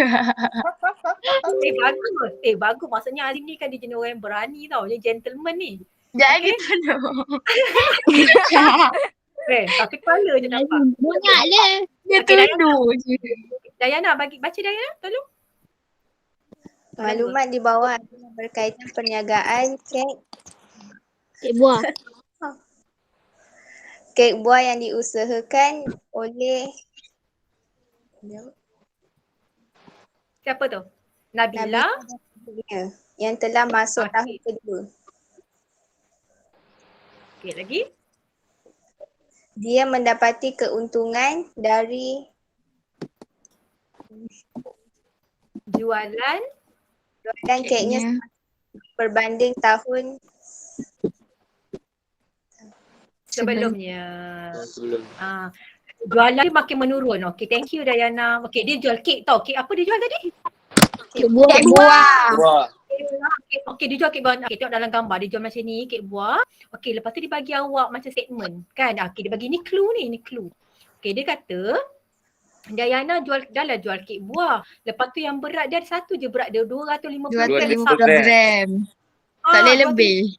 bagus. Bagus. Maksudnya Azim ni kan dia jenis orang yang berani tau. Dia gentleman ni. Jangan gitu dong. Tapi kepala je nampak. Banyak lah. Dia Okay, tunduk je. Dayana baca Dayana tolong. Maklumat di bawah adalah berkaitan perniagaan Cik buah. kek buah yang diusahakan oleh Siapa tu? Nabila. yang telah masuk Okey. tahun kedua. Okey, lagi. Dia mendapati keuntungan dari Jualan. dan keknya berbanding tahun Sebelumnya. Sebelum. Jualan dia makin menurun. Okay, thank you Dayana. Okay, dia jual kek tau. Kek apa dia jual tadi? Cik buah. Buah. Okay, dia jual kek buah. Okay, tengok dalam gambar. Dia jual macam ni, kek buah. Okay, lepas tu dia bagi awak macam statement. Kan? Okay, dia bagi ni clue ni. Okay, dia kata Dayana dah lah jual kek buah. Lepas tu yang berat dia ada satu je berat dia 250 250 gram. gram. Tak boleh lebih.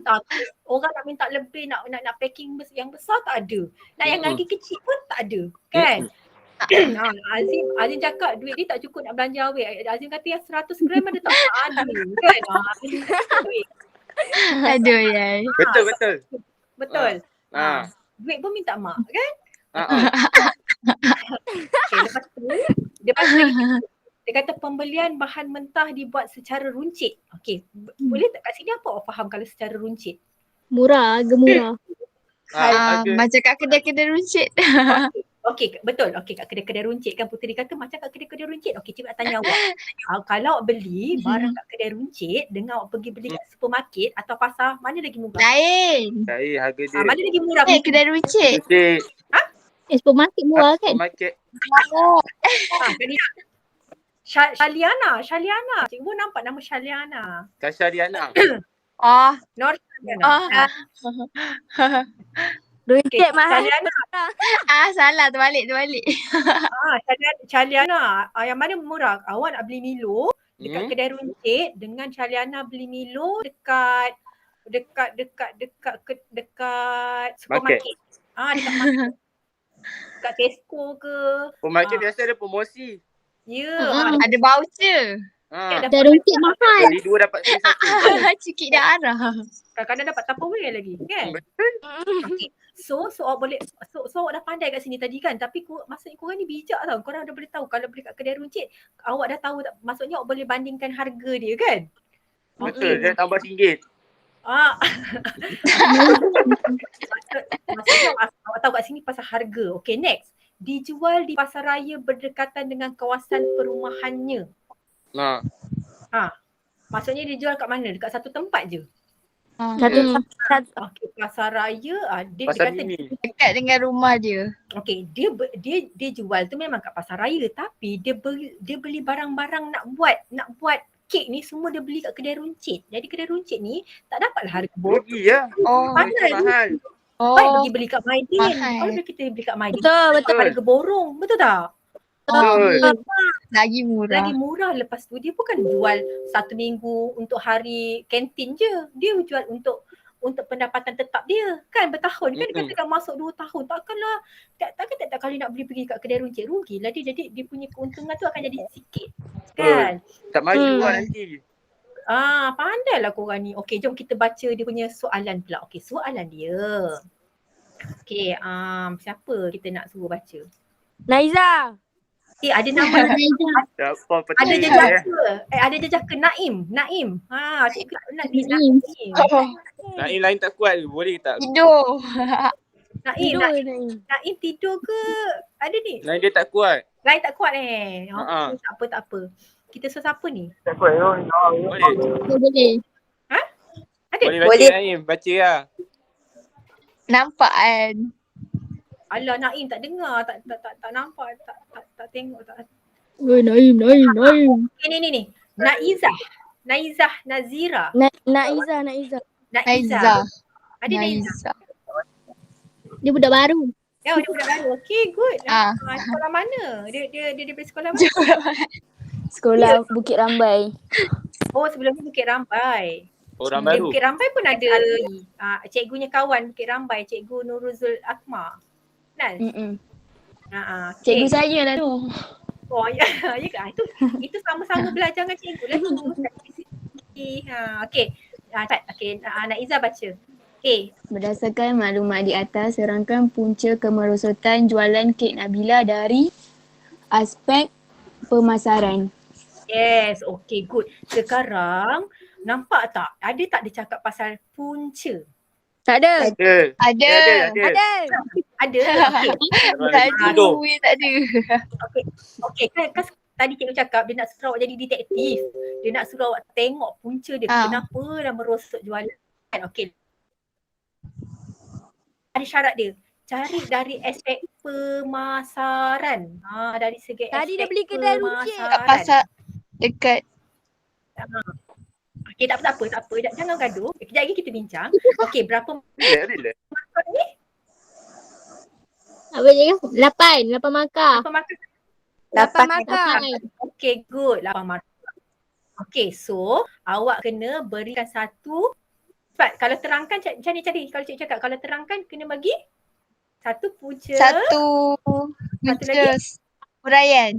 Tak, orang nak minta lebih, nak packing yang besar tak ada. Nak yang lagi kecil pun tak ada. Kan? Azim cakap duit dia tak cukup nak belanja awet. Azim kata yang 100 gram ada tak ada. Kan? Aduh ya. Betul. Betul. Ha. Duit pun minta mak kan? Ha. Okay, lepas tu dia kata pembelian bahan mentah dibuat secara runcit. Okey, boleh tak kat sini apa awak faham kalau secara runcit? Murah, harga murah. Macam kat kedai-kedai runcit. Okey, betul. Okey, kat kedai-kedai runcit kan Puteri kata macam kat kedai-kedai runcit. Okey, cuba tanya awak. Kalau awak beli barang kat kedai runcit dengan awak pergi beli kat supermarket atau pasar, mana lagi murah? Lain. Saya harga dia. Mana lagi murah? Kedai runcit. Supermarket murah kan? Supermarket. Shaliana. Cikgu nampak nama Shaliana. Kasyariana. Nur Shaliana. Runcit mahal. Shaliana. Salah terbalik. Shaliana. Yang mana murah? Awak nak beli Milo dekat kedai runcit dengan Shaliana beli Milo dekat supermarket. Dekat market. Dekat Tesco ke. Supermarket biasa ada promosi. Ya. Ada voucher. Dah runcit mahal. Beli 2 dapat free 1. Cukit darah. Kadang-kadang dapat Tupperware lagi kan. Betul. Okay. So awak boleh awak dah pandai kat sini tadi kan, tapi maksudnya korang ni bijak tau. Korang dah boleh tahu kalau beli kat kedai runcit, awak dah tahu maksudnya awak boleh bandingkan harga dia kan. Betul, dia tambah RM1. Maksudnya awak tahu kat sini pasal harga. Okay, next. Dijual di pasaraya berdekatan dengan kawasan perumahannya. Maksudnya dijual kat mana? Dekat satu tempat je? Satu. Okay, pasaraya. Dia Pasar kata mini. Dekat dengan rumah dia. okay, dia jual tu memang kat pasaraya, tapi dia beli barang-barang nak buat kek ni semua dia beli kat kedai runcit. Jadi kedai runcit ni tak dapatlah harga Rugi ya. Mahal. Baik pergi beli kat Maidin. Mahal. Kalau kita beli kat Maidin, Betul. harga borong. Betul tak? Betul. Lagi murah. Lagi murah. Lepas tu dia bukan jual 1 minggu untuk hari kantin je. Dia jual untuk pendapatan tetap dia. Kan bertahun. Kan dia katakan masuk 2 tahun. Takkanlah tak kali nak pergi kat kedai runcit. Rugilah dia. Jadi dia punya keuntungan tu akan jadi sikit. Kan? Tak maju lah nanti. Pandailah korang ni. Okey, jom kita baca dia punya soalan pula. Okey, soalan dia. Okey, siapa kita nak suruh baca? Naiza. Ada nama. Ada jejaka. Ada jejaka Naim. Cikgu nak Naim. Naim lain tak kuat ke? Boleh tak? Tidur. Naim tidur ke? Ada ni? Lain dia tak kuat. Lain tak kuat tak apa. Kita suruh siapa ni? Boleh. Boleh. Ada? Boleh baca Naim. Baca lah. Nampak kan? Alah Naim tak dengar, tak nampak, tak tengok tak. Naim. Ni. Naizah Nazira. Naiza. Ada Naiza. Dia budak baru. Dia budak baru. Okey, good. Sekolah mana? Dia dari sekolah mana? Sekolah Bukit Rambai. Oh, sebelum ni Bukit Rambai. Orang baru. Bukit Rambai pun ada cikgunya kawan Bukit Rambai, Cikgu Nuruzul Akmal. Kan? Cikgu saya lah tu. Oh ya ke? Itu sama-sama belajar dengan cikgu lah tu. Okey. Naiza baca. Okey. Berdasarkan maklumat di atas, serangkan punca kemerosotan jualan kek Nabila dari aspek pemasaran. Yes, okay, good. Sekarang nampak tak? Ada tak dia cakap pasal punca? Tak ada. Ada. Ada. Tak ada. Okay, kan tadi cikgu cakap dia nak suruh awak jadi detektif. Dia nak suruh awak tengok punca dia. Kenapa dah merosot jualan. Okay. Ada syarat dia. Cari dari aspek pemasaran. Dari segi Tadi aspek dia beli kedai runcit. Pasal dekat. Okay, tak apa. Jangan gaduh. Kejap lagi kita bincang. Okay, berapa Relax. markah ni? Apa je kan? 8 markah. Apa markah? 8 markah. Okay, good. 8 markah. Okay, so awak kena berikan satu. Cepat, kalau terangkan macam ni tadi. Kalau cikgu cakap, kalau terangkan kena bagi satu punca. Satu punca huraian.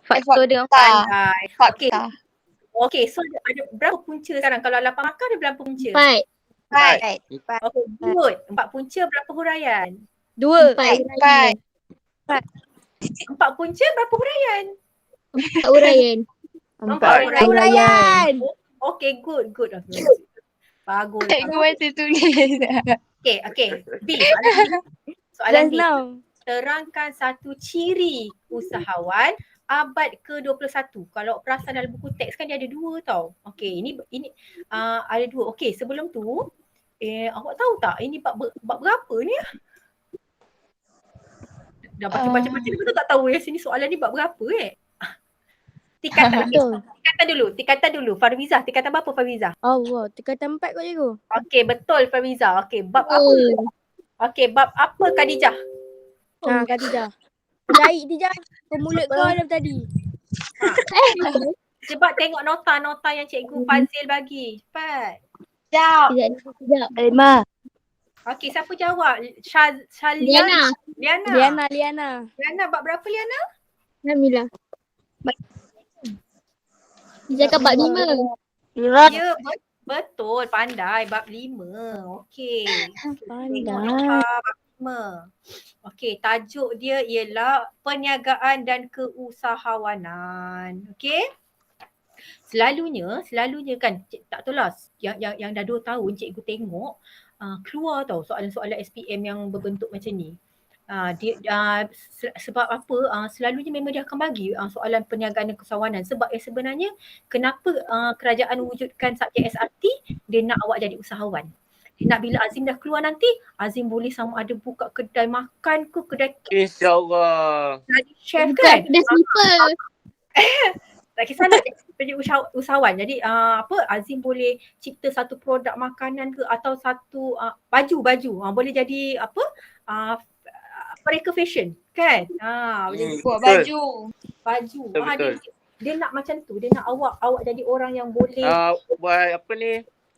Faktor dengan Pandai. Okay. Fakta. Okay, so ada berapa punca sekarang? Kalau 8 markah ada berapa punca? 4. Right. Okay, good. 4 punca berapa huraian? 2. 4. 4 punca berapa huraian? 4 uraian. 4 Huraian. huraian. Okay, good. Bagus. Cikgu baca tulis. Okay. B. Soalan B. Terangkan satu ciri usahawan abad ke-21. Kalau perasan dalam buku teks kan dia ada 2 tau. Okay, ini ada 2. Okay, sebelum tu awak tahu tak ini bab berapa ni? Dah baca-baca betul tak tahu ya sini soalan ni bab berapa Tingkatan dulu. Farwiza, tingkatan berapa Farwiza? Allah, tingkatan 4 kot cikgu. Okay, betul Farwiza. Okay, bab apa? Okay, bab apa Khadijah? Khadijah. Jahit Khadijah. Kau mulut kau dalam tadi. Sebab tengok nota-nota yang cikgu Fazil bagi. Cepat. Sekejap. Elma. Okay, siapa jawab? Liana. Liana, bab berapa Liana? Namilah. Dia cakap bab 5. Ya, betul. Pandai. Bab 5. Okay. Pandai. Bab 5. Okay, tajuk dia ialah perniagaan dan keusahawanan. Okay. Selalunya kan, tak tahu lah yang dah 2 tahun cikgu tengok keluar tau soalan-soalan SPM yang berbentuk macam ni. Sebab apa selalunya memang dia akan bagi soalan perniagaan dan keusahawanan sebab sebenarnya kenapa kerajaan wujudkan subjek SRT, dia nak awak jadi usahawan. Dia nak bila Azim dah keluar nanti, Azim boleh sama ada buka kedai makan ke kedai InsyaAllah. jadi chef kan. Kedai slipper. Tak kisah nak jadi usahawan. Jadi Azim boleh cipta satu produk makanan ke atau satu baju. Boleh jadi mereka fashion kan. Boleh Buat baju. Betul. Dia nak macam tu. Dia nak awak jadi orang yang boleh Buat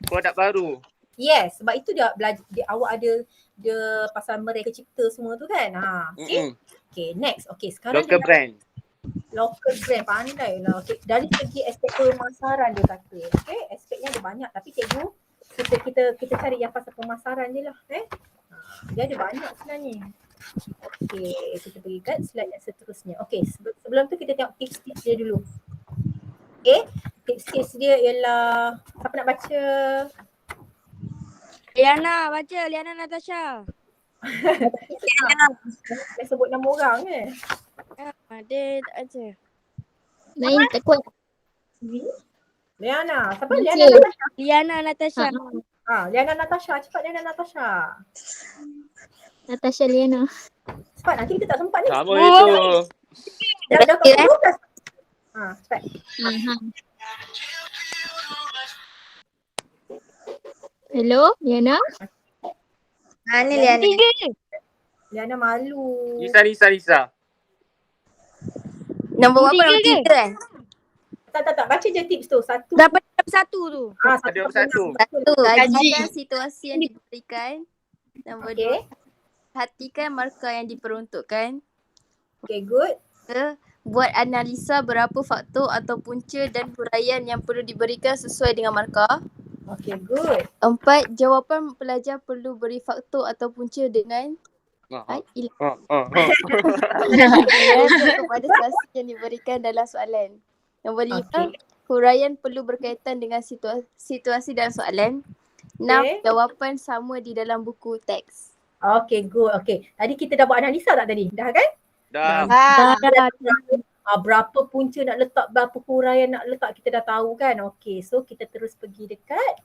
produk baru. yes, sebab itu dia belajar awak ada dia pasal mereka cipta semua tu kan. Okay, next. Okay, sekarang Local brand. Local brand, pandai lah. Okay. Dari segi aspek pemasaran dia kata. Okay, aspeknya ada banyak tapi cikgu kita cari yang pasal pemasaran je lah. Dia ada banyak sebenarnya. Okay, kita pergi kat slide yang seterusnya. Okay, sebelum tu kita tengok tips-tips dia dulu. Okay, tips-tips dia ialah, siapa nak baca? Liana, baca. Liana Natasha. Dah sebut nama orang Dia tak baca. Main takut. Liana, siapa? Baca. Liana Natasha. Liana Natasha. Liana Natasha, cepat Liana Natasha. Natasha Liana. Cepat, nanti kita tak sempat ni. Sama itu. Dah kat 12. Cepat. Hello, Liana. Mana Liana? Liana malu. Risa. Nombor berapa? Nombor 3 kan? Tak. Baca je tips tu. Satu. Dapat satu tu. Ada satu. Kajikan situasi yang diberikan. Nombor 2. Okay. Perhatikan markah yang diperuntukkan. Okay, good. Buat analisa berapa faktor atau punca dan huraian yang perlu diberikan sesuai dengan markah. Okay, good. 4. Jawapan pelajar perlu beri faktor atau punca dengan kepada situasi yang diberikan dalam soalan. Nombor 5. Okay. Huraian perlu berkaitan dengan situasi dalam soalan. 6. Jawapan sama di dalam buku teks. Okay, good. Okay. Tadi kita dah buat analisa tak tadi? Dah kan? Dah. Berapa punca nak letak, berapa huraian nak letak, kita dah tahu kan. Okay, so kita terus pergi dekat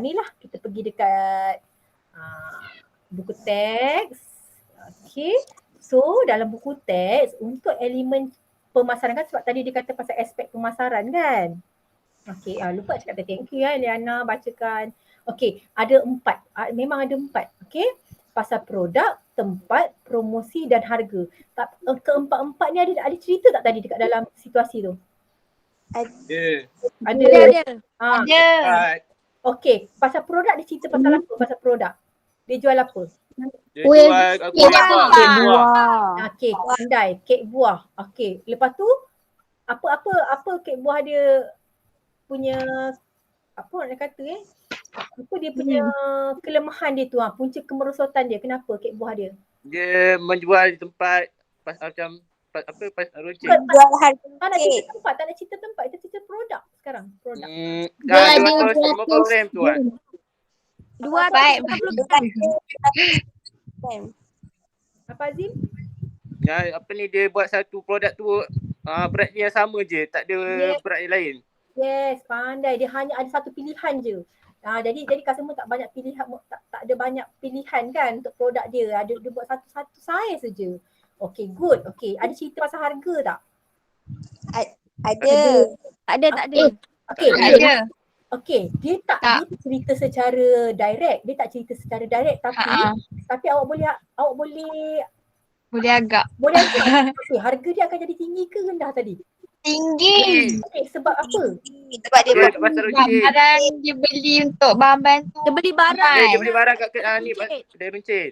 ni lah, kita pergi dekat buku teks. Okay, so dalam buku teks untuk elemen pemasaran kan, sebab tadi dia kata pasal aspek pemasaran kan. Okay, lupa cakap thank you Liana bacakan. Okay, ada 4. Memang ada 4. Okay, pasal produk, tempat, promosi dan harga. Keempat-empat ni ada cerita tak tadi dekat dalam situasi tu? Ya. Ada. Ada. Ha, Empat. okey, pasal produk dia cerita pasal apa? Pasal produk. Dia jual apa? Dia Kuih- jual kuih buah. buah. Kuih buah. Okey, pandai. Kek buah. Okey, lepas tu apa kek buah dia punya apa nak kata apa dia punya kelemahan dia tu, punca kemerosotan dia. Kenapa kek buah dia? Dia menjual di tempat macam runcit. Jual harga Tak nak cerita kek. tempat, tak nak cerita tempat, kita cerita produk sekarang. Produk. Dia ada 250 gram tu kan. 250 gram. Apa Azim? Yang apa ni dia buat satu produk tu berat dia yang sama je, tak ada Yes. berat yang lain. Yes, pandai. Dia hanya ada satu pilihan je. Jadi customer tak banyak pilihan, tak ada banyak pilihan kan untuk produk dia. Dia buat satu saiz saja. Okay, good. Okay, ada cerita pasal harga tak? Ada. Tak ada. Okay, Ada. okay. Dia tak cerita secara direct. Dia tak cerita secara direct tapi awak boleh Agak. okay, harga dia akan jadi tinggi ke rendah tadi? Tinggi. Okay, sebab apa? Sebab dia Dia kat pasar runcit. Barang dia beli untuk bahan-bahan tu. Dia beli barang. Dia beli barang kat ni kedai runcit.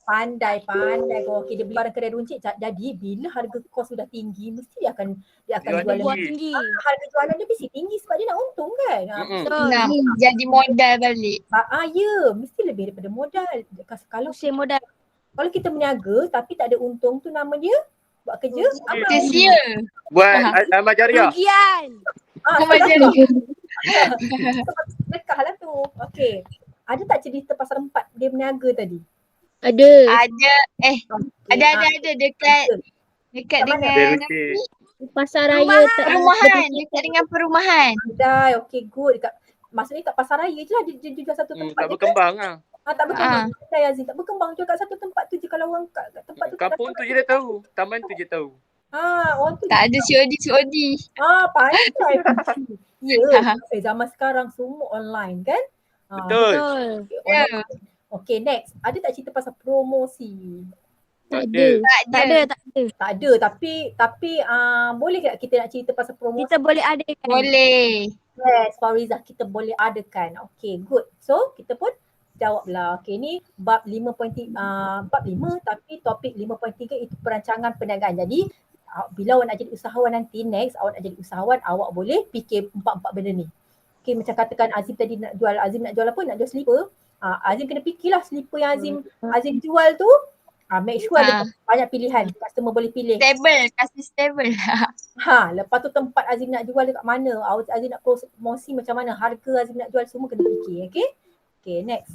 Pandai kau. Okay, dia beli barang kedai runcit. Jadi bila harga kos sudah tinggi, mesti dia akan Jual jual Buat lebih. tinggi. Harga jualan dia mesti tinggi sebab dia nak untung kan. Betul. Nak jadi modal balik. Ya, mesti lebih daripada modal. Kalau Usia modal. kita berniaga tapi tak ada untung tu nama dia buat kerja amal. Sia-sia. Buat amal jariah. Kerugian. Amal sedekah. jariah. Sedekah lah tu. Okey. Ada tak cerita pasal 4 dia berniaga tadi? Ada. Ada. Ada dekat Kat mana? Kedai dengan runcit. Pasar raya perumahan. Dekat dengan perumahan. Pandai. Okey, good. Maksudnya kat pasar raya je lah dia jual satu tempat Tak je kan? berkembang lah. Tak berkembang. Pandai Aziz. Tak berkembang jual kat satu tempat tu je kalau orang kat tempat tu. Kampung tu je dah tahu. Taman tu je tahu. Orang tu. Tak ada COD. Pandai. Ya. Zaman sekarang semua online kan? Betul. Ya. Okay, next. Ada tak cerita pasal promosi? Tak ada. Tak ada. Tak ada. Tapi boleh tak kita nak cerita pasal promosi? Kita boleh adakan. Boleh. Yes, Farizah, kita boleh adakan. Okay, good. So, kita pun jawablah. Okay, ni bab 5.3, bab 5 tapi topik 5.3 itu perancangan perniagaan. Jadi, bila awak nak jadi usahawan nanti, next awak nak jadi usahawan, awak boleh fikir 4 benda ni. Okay, macam katakan Azim tadi nak jual apa? Nak jual slipper. Azim kena fikirlah slipper yang Azim jual tu. Make sure ada banyak pilihan. Customer boleh pilih. Kasih stable. Lepas tu tempat Azim nak jual dekat mana? Azim nak promosi macam mana? Harga Azim nak jual semua kena fikir. Okay, next.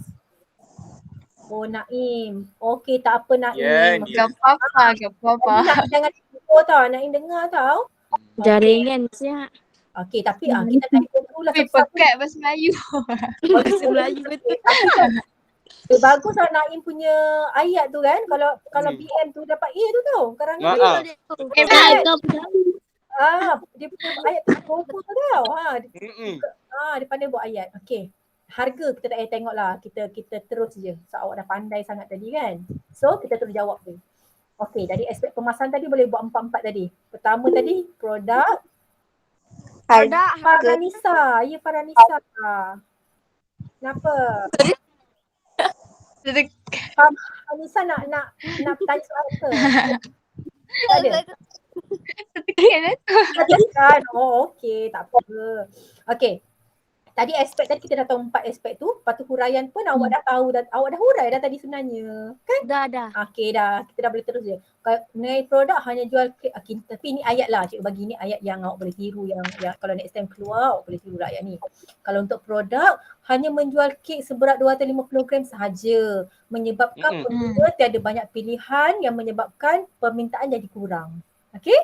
Naim. Okay, tak apa Naim. Ya, Gak apa-apa. Jangan tidur tau. Naim dengar tau. Jaringan siap. Okay, tapi kita telefon dulu lah satu-satu. Pekat bahasa Melayu. Bahasa Melayu betul. Bagus lah Naim punya ayat tu kan. Kalau BM tu dapat A tu tau. Karangan dia. Dia punya ayat tu proper tau. Dia pandai buat ayat. Okay. Harga kita tak payah tengok lah. Kita terus je. So awak dah pandai sangat tadi kan. So kita terus jawab tu. Okay, dari aspek pemasaran tadi boleh buat 4 tadi. Pertama tadi produk. Farhanisa. Ya Farhanisa. Kenapa? Farhanisa nak tanya soal ke? Ada? Kan? Okay. Tak apa. Okay. Tadi aspek tadi kita dah tahu 4 aspek tu. Lepas tu huraian pun awak dah tahu. Awak dah hurai dah tadi sebenarnya. Kan? Dah. Okay dah. Kita dah boleh terus je. Mengenai produk hanya jual kek. Okay, tapi ni ayat lah. Cikgu bagi ni ayat yang awak boleh tiru. Yang kalau next time keluar awak boleh tiru lah ayat ni. Kalau untuk produk hanya menjual kek seberat 250 gram sahaja. Menyebabkan pengguna tiada banyak pilihan yang menyebabkan permintaan jadi kurang. Okay?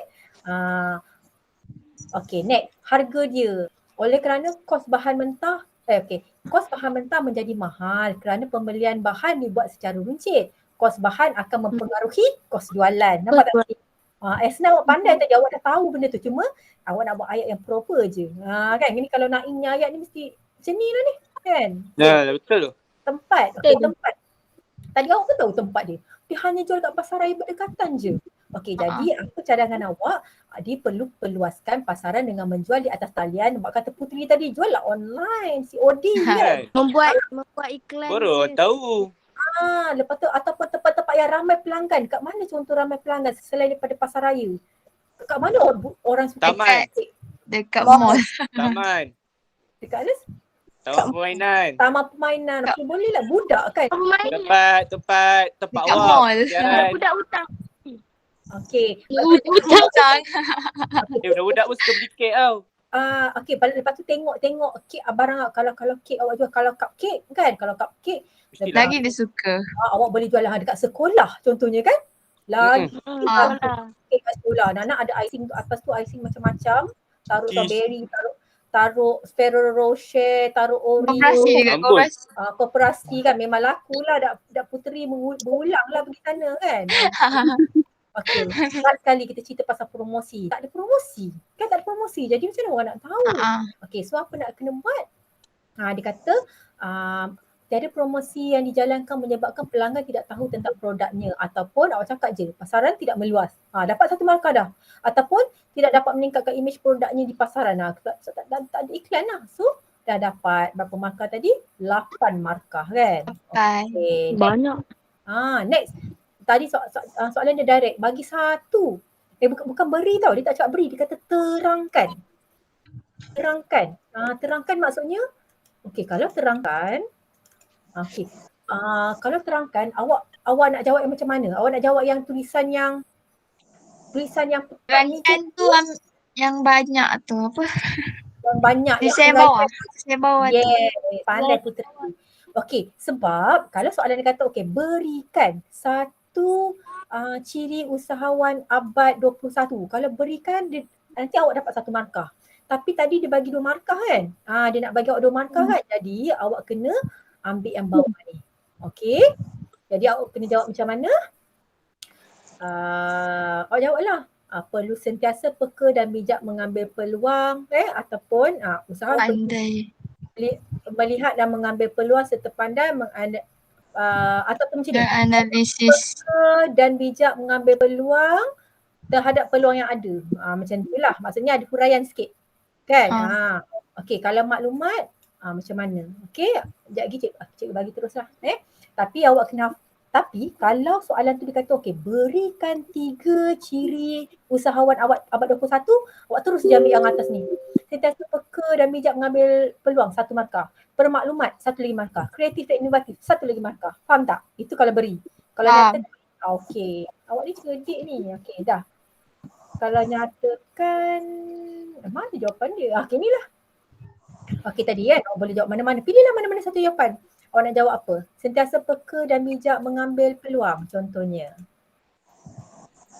Okay, next. Harga dia. Oleh kerana kos bahan mentah, kos bahan mentah menjadi mahal kerana pembelian bahan dibuat secara runcit. Kos bahan akan mempengaruhi kos jualan. Nampak tak? Asna awak pandai tadi, awak dah tahu benda tu. Cuma awak nak buat ayat yang proper je. Kan? Ini kalau Naimnya ayat ni mesti macam ni lah ni. Kan? Ya, betul tu. Tempat. Okay, tempat. Tadi awak pun tahu tempat dia. Dia hanya jual kat pasaraya berdekatan je. Okey, jadi apa cadangan awak? Dia perlu perluaskan pasaran dengan menjual di atas talian. Mak kata Puteri tadi jual lah online, COD kan. Membuat iklan Baru je. tahu. Lepas tu ataupun tempat-tempat yang ramai pelanggan. Kat mana contoh ramai pelanggan selain daripada pasaraya? Kat mana orang suka Taman. Dekat mall. Taman. Dekat mana? Taman permainan. Taman permainan. Okay, boleh lah budak kan. Tempat Dekat awak. mall. Jalan. Budak hutang. Okey. Hutang. Budak-budak pun suka beli kek tau. Okey, lepas tu tengok kek barang kalau kek awak jual, kalau cupcake kan, kalau cupcake Lagi dia suka. awak boleh jual lah dekat sekolah contohnya kan. Lagi kek kat sekolah. Nana ada icing tu, atas tu icing macam-macam. Taruh Cheese. strawberry, taruh Ferrero Rocher, taruh Koperasi Oreo. dekat Ambul. koperasi. Koperasi kan memang laku lah. Dak Puteri berulang lah pergi sana kan. Okey, sekali kita cerita pasal promosi. Tak ada promosi. Kan tak ada promosi. Jadi macam mana orang nak tahu? Okey, so apa nak kena buat? Dia kata tiada promosi yang dijalankan menyebabkan pelanggan tidak tahu tentang produknya, ataupun awak cakap je pasaran tidak meluas. Dapat satu markah dah. Ataupun tidak dapat meningkatkan imej produknya di pasaran. Tak ada iklan lah. So dah dapat berapa markah tadi? 8 markah kan? Okay. Banyak. Next. Tadi soalan dia direct. Bagi satu. Bukan beri tau. Dia tak cakap beri. Dia kata terangkan. Terangkan maksudnya, okey, kalau terangkan, kalau terangkan, awak nak jawab yang macam mana? Awak nak jawab yang tulisan yang Terangkan tu yang banyak tu apa? yang banyak Tulisan yang bawah. Tulisan bawah tu. Yes, pandai Puteri. Okey, sebab kalau soalan dia kata berikan satu ciri usahawan abad 21. Kalau berikan nanti awak dapat satu markah. Tapi tadi dia bagi 2 markah kan? Dia nak bagi awak 2 markah kan? Jadi awak kena ambil yang bawah ni. Okey. Jadi awak kena jawab macam mana? Awak jawablah. Perlu sentiasa peka dan bijak mengambil peluang ataupun usahawan melihat dan mengambil peluang serta pandai ataupun macam ni. Analisis. Peka dan bijak mengambil peluang terhadap peluang yang ada. Macam tu lah. Maksudnya ada huraian sikit. Kan? Okey, kalau maklumat macam mana? Okey, sekejap lagi cikgu bagi teruslah. Tapi kalau soalan tu dia kata berikan 3 ciri usahawan abad 21, awak terus je ambil yang atas ni. Sentiasa peka dan bijak mengambil peluang, 1 markah. Permaklumat, 1 lagi markah. Kreatif dan inovatif, 1 lagi markah. Faham tak? Itu kalau beri. Kalau nyatakan, okey. Awak ni cerdik ni. Okey, dah. Kalau nyatakan, mana jawapan dia? Okey, ni lah. Okey, tadi kan awak boleh jawab mana-mana. Pilihlah mana-mana satu jawapan. Awak nak jawab apa? Sentiasa peka dan bijak mengambil peluang contohnya.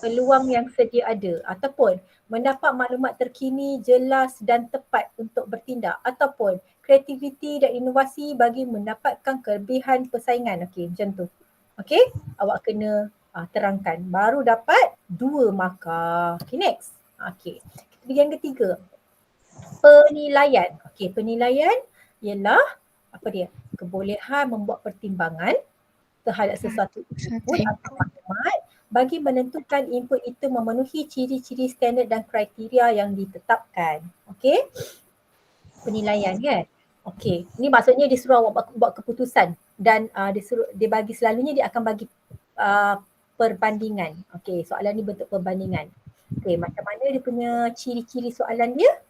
Peluang yang sedia ada ataupun mendapat maklumat terkini, jelas dan tepat untuk bertindak ataupun kreativiti dan inovasi bagi mendapatkan kelebihan persaingan. Okey, macam tu. Okey, awak kena terangkan. Baru dapat 2 markah. Okey, next. Okey, kita pergi yang ketiga. Penilaian. Okey, penilaian ialah apa dia? Kebolehan membuat pertimbangan terhadap sesuatu input atau maklumat bagi menentukan input itu memenuhi ciri-ciri standard dan kriteria yang ditetapkan. Okey? Penilaian kan? Okey, ini maksudnya dia suruh awak buat keputusan dan dia bagi selalunya dia akan bagi perbandingan. Okey, soalan ni bentuk perbandingan. Okey, macam mana dia punya ciri-ciri soalan dia?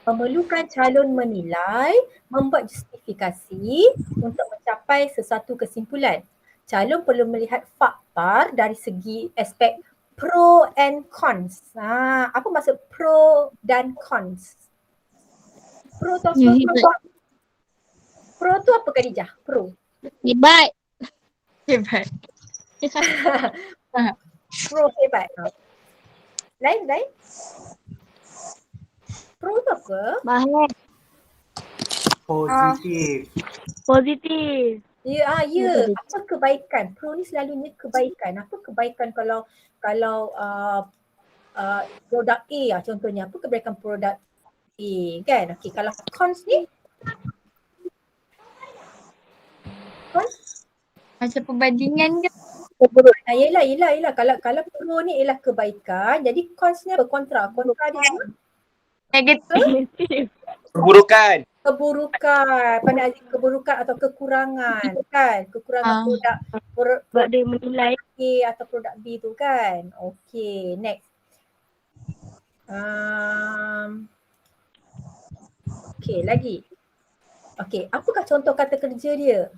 Memerlukan calon menilai, membuat justifikasi untuk mencapai sesuatu kesimpulan. Calon perlu melihat fakta dari segi aspek pro and cons. Apa maksud pro dan cons? Pro tu apa? Pro tu apa Khadijah? Pro. Hebat. Pro hebat. Lain? Pro tu apa? Mahal. Positif. Ya. Apa kebaikan? Pro ni selalunya kebaikan. Apa kebaikan kalau produk A contohnya. Apa kebaikan produk A kan? Okey, kalau cons ni? Cons? Macam perbandingan ke? Yelah. Kalau pro ni ialah kebaikan, jadi cons ni apa? Kontra dia apa? Negatif. Keburukan. Keburukan, Pandai Aziz, keburukan atau kekurangan kan? Kekurangan produk Sebab dia menilai. A atau produk B tu kan? Okay, next. Okay, lagi. Okay, apakah contoh kata kerja dia?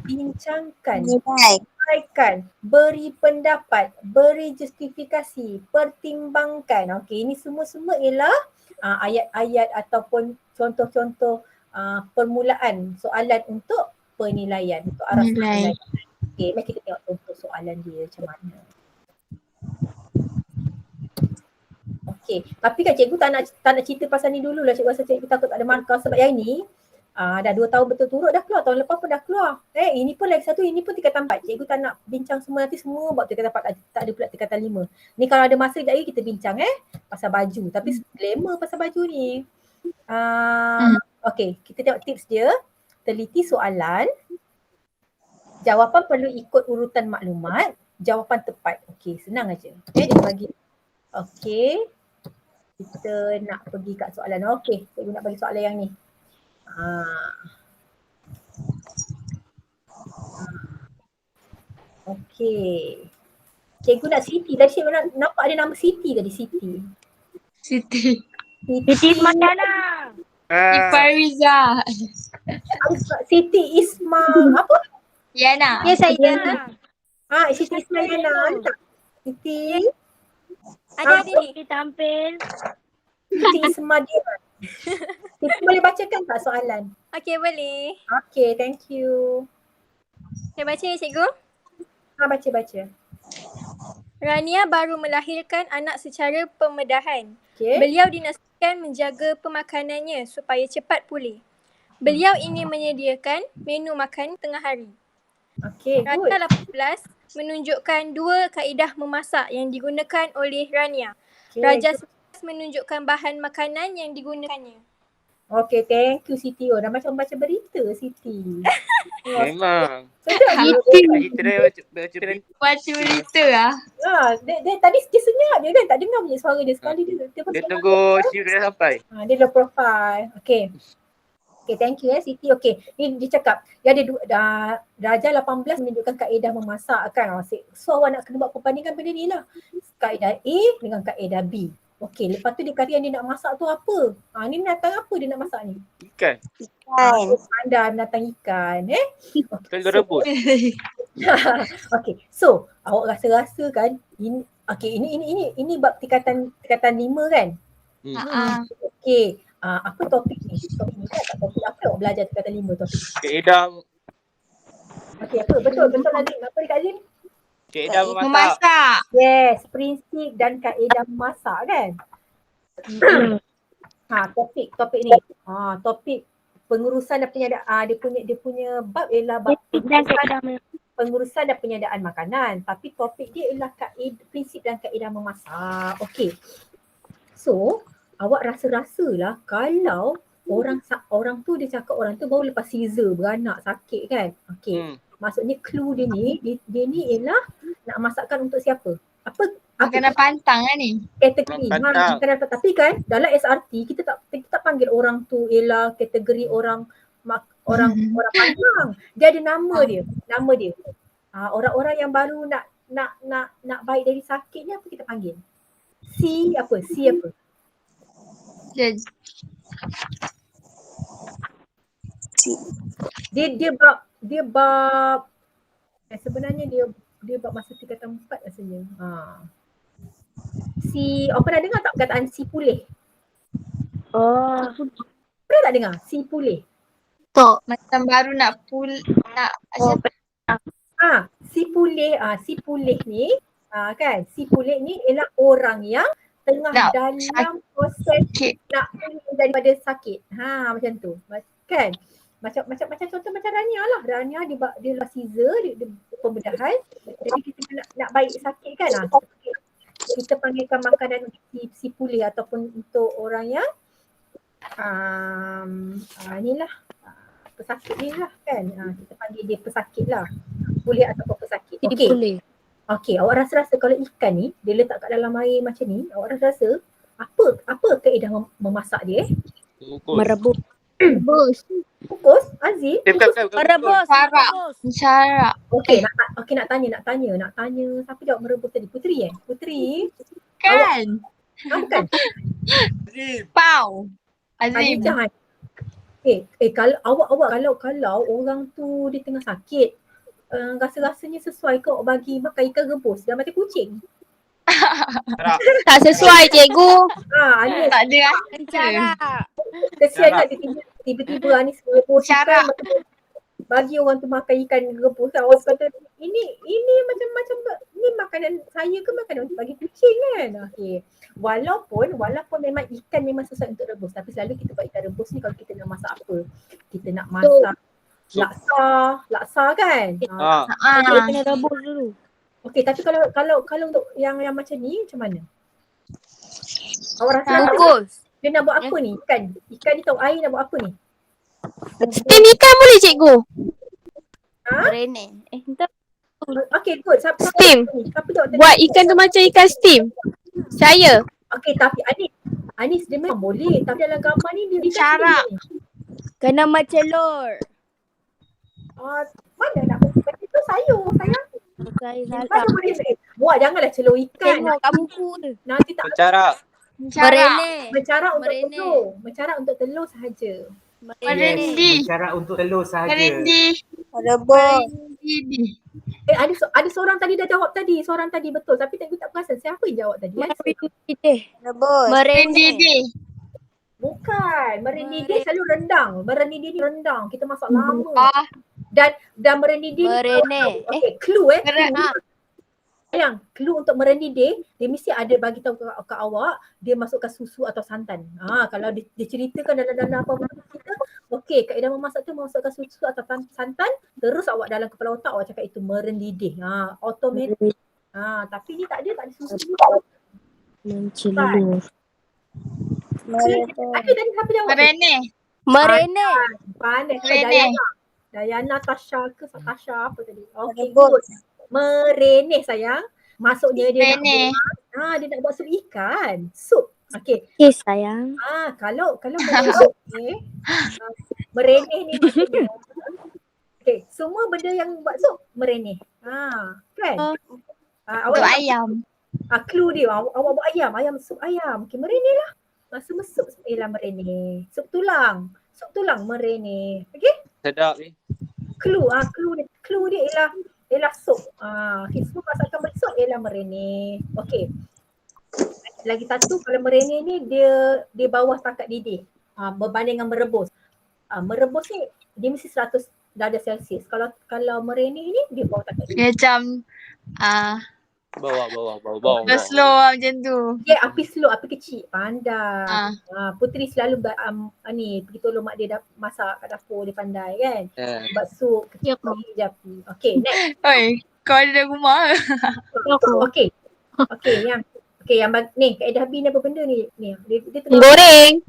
Bincangkan, Nilai. uraikan, beri pendapat, beri justifikasi, pertimbangkan. Okay, ini semua ialah ayat-ayat ataupun contoh-contoh permulaan soalan untuk penilaian, untuk arah penilaian. Okay, mari kita tengok contoh soalan dia macam mana. Okay, tapi kan cikgu tak nak cerita pasal ni dulu lah. Cikgu rasa cikgu takut tak ada markah sebab yang ni dah 2 tahun berturut-turut dah keluar. Tahun lepas pun dah keluar. Ini pun lagi satu, ini pun tingkatan 4. Cikgu tak nak bincang semua, nanti semua buat tingkatan 4. Tak ada pula tingkatan 5. Ni kalau ada masa sekejap lagi kita bincang pasal baju. Tapi glamour pasal baju ni. Okay, kita tengok tips dia. Teliti soalan. Jawapan perlu ikut urutan maklumat. Jawapan tepat. Okay, senang aja. Okay, dia bagi. Okay. Kita nak pergi kat soalan. Okay, cikgu nak bagi soalan yang ni. Okay. Cikgu nak Siti. Tadi cikgu nampak ada nama Siti tadi. Siti. Siti Mandana. Fariza. Siti Isma. Apa? Yana. Ya, saya. Siti Isma Yana. Siti. Ada ni. Tampil. Siti Isma dia. Siti boleh bacakan tak soalan? Okey, boleh. Okay, thank you. Saya baca ya, cikgu. Baca. Rania baru melahirkan anak secara pembedahan. Okay. Beliau dinasihatkan menjaga pemakanannya supaya cepat pulih. Beliau ingin menyediakan menu makan tengah hari. Okay, good. Rania 18 menunjukkan 2 kaedah memasak yang digunakan oleh Rania. Okay, Raja 11 menunjukkan bahan makanan yang digunakannya. Okay, thank you Siti. Dah macam baca berita Siti. Memang. Sedap. Cerita dia Baca berita lah. Dia tadi dia senyap je kan, tak dengar bunyi suara dia. Sekali dia dia senyap. tunggu shift dia sampai. Dia dah profile. Okay, thank you Siti. Okay, ni dia cakap dia ada Raja 18 menunjukkan kaedah memasak kan. So awak nak kena buat perbandingan benda ni lah. Kaedah A dengan kaedah B. Okay, lepas tu dia kata yang dia nak masak tu apa? Ni binatang apa dia nak masak ni? Ikan. Panda, binatang ikan. Telur rebus. Okay, so awak rasa-rasa kan ini bab tingkatan 5 kan? Okay, apa topik ni? Topik ni kan tak topik apa awak belajar tingkatan 5 topik? Keedah Okay, apa? Betul Nazim. Apa dia Kak Azim? Keedah memasak. Memasak. Yes, prinsip dan kaedah memasak kan? Topik ni. Topik pengurusan dan penyediaan. Dia punya bab ialah bab pengurusan dan penyediaan makanan. Tapi topik dia ialah prinsip dan kaedah memasak. Okay. So, awak rasa-rasalah kalau orang tu dia cakap orang tu baru lepas Caesar beranak sakit kan? Okay. Maksudnya clue dia ni ialah nak masakkan untuk siapa? Apa Makanan pantang lah ni. kategori makanan pantang. Tapi kan dalam SRT kita tak panggil orang tu ialah kategori orang pantang. Dia ada nama dia. Orang-orang yang baru nak baik dari sakit ni apa kita panggil? C apa? Dia bab sebenarnya dia bab masa tingkatan 4 rasanya. Pernah dengar tak perkataan si pulih? Pernah tak dengar si pulih? Macam baru nak Si pulih ni kan, si pulih ni ialah orang yang tengah dalam proses nak pulih daripada sakit. Macam tu. Kan? Macam contoh macam Rania lah. Rania dia lah Caesar, dia pembedahan. Jadi kita nak baik sakit kan. Kita panggilkan makanan untuk si pulih ataupun untuk orang yang inilah pesakit ni lah kan. Kita panggil dia pesakit lah. pulih ataupun pesakit. Okey. Okey, awak rasa-rasa kalau ikan ni dia letak kat dalam air macam ni, awak rasa apa kaedah memasak dia? Merebus. Rebus. Kukus, Aziz? Bukan. Merebus. Mencarak. Okey, nak tanya. Siapa jawab merebus tadi? Puteri? Puteri? Kan? Bukan. Pau. Azim. Jangan. Kalau awak kalau orang tu dia tengah sakit, rasa-rasanya sesuai ke awak bagi makan ikan rebus dah macam kucing? Tak sesuai cikgu. Anis. Tak ada rasa. Mencarak. Kesian kan tiba-tiba Anis merebus Syarat. ikan bagi orang tu makan ikan rebus. Orang kata ini macam ni makanan saya ke makanan untuk bagi kucing kan? Okey. Walaupun memang ikan memang sesuai untuk rebus, tapi selalu kita buat ikan rebus ni kalau kita nak masak apa? Kita nak masak laksa kan? Kita kena rebus dulu. Okey, tapi kalau untuk yang macam ni macam mana? Awak rasa Kukus. dia nak buat apa ni? Ikan ni tahu air nak buat apa ni? Steam ikan boleh cikgu? Merenek. Okey, good. Steam. Siapa jawab tadi? Buat ikan tu macam ikan steam. Saya. Okey, tapi Anis dia memang boleh. Tapi dalam gambar ni dia Cara. Kena mencelur. Mana nak buat itu sayur sayang. Saya Mana salah. boleh buat janganlah celur ikan. Tengok kat buku tu. Nanti tak Mencarak. Merenek. mencarak untuk Merenek. telur. Mencarak untuk telur sahaja. Merendi. Cara untuk telur sahaja. Merendi. Rebus. Merendi. Ada seorang tadi dah jawab tadi. Seorang tadi betul. Tapi cikgu tak perasan siapa yang jawab tadi. Rebus. Merendi. Bukan. Merendidih selalu rendang. Merendidih ni rendang. Kita masak lama. Dan merendidih. Merenek. Okey, clue Merenek. Sayang, clue untuk merendidih, dia mesti ada bagi tahu ke awak, dia masukkan susu atau santan. Kalau dia ceritakan dalam apa kita, okey, kaedah memasak tu masukkan susu atau santan, terus awak dalam kepala otak awak cakap itu merendidih. Automatic. Tapi ni tak ada susu. Mencelur. Ada tadi siapa jawab? Merenek. Merenek. Pandai. Merenek. Dayana, Tasha ke Tasha apa tadi? Okey, Rebus. good. Merenih sayang. Maksudnya dia Merenih. dia nak buat sup ikan. Sup. Okey. Okey sayang. Kalau merenih ni merenih ni maksudnya. Okey, semua benda yang buat sup merenih. Kan? Untuk ayam. Clue dia awak buat ayam sup ayam. Okey, merenih lah. Semua sup ialah merenih. Sup tulang merenih. Okey? Sedap ni. Clue dia ialah sup. Okay, semua masakan bersup ialah merenih. Okey. Lagi satu, kalau merenih ni dia bawah takat didih. Berbanding dengan merebus. Merebus ni dia mesti 100 darjah Celsius. Kalau merenih ni dia bawah takat didih. Dia macam Bawah. slow lah macam tu. Dia api slow, api kecil. Pandai. Puteri selalu pergi tolong mak dia masak kat dapur, dia pandai kan. Buat sup, kecil api. Okey, next. Oi, kau ada dalam rumah. Okey, yang ni kaedah B ni apa benda ni? Dia tengah Goreng.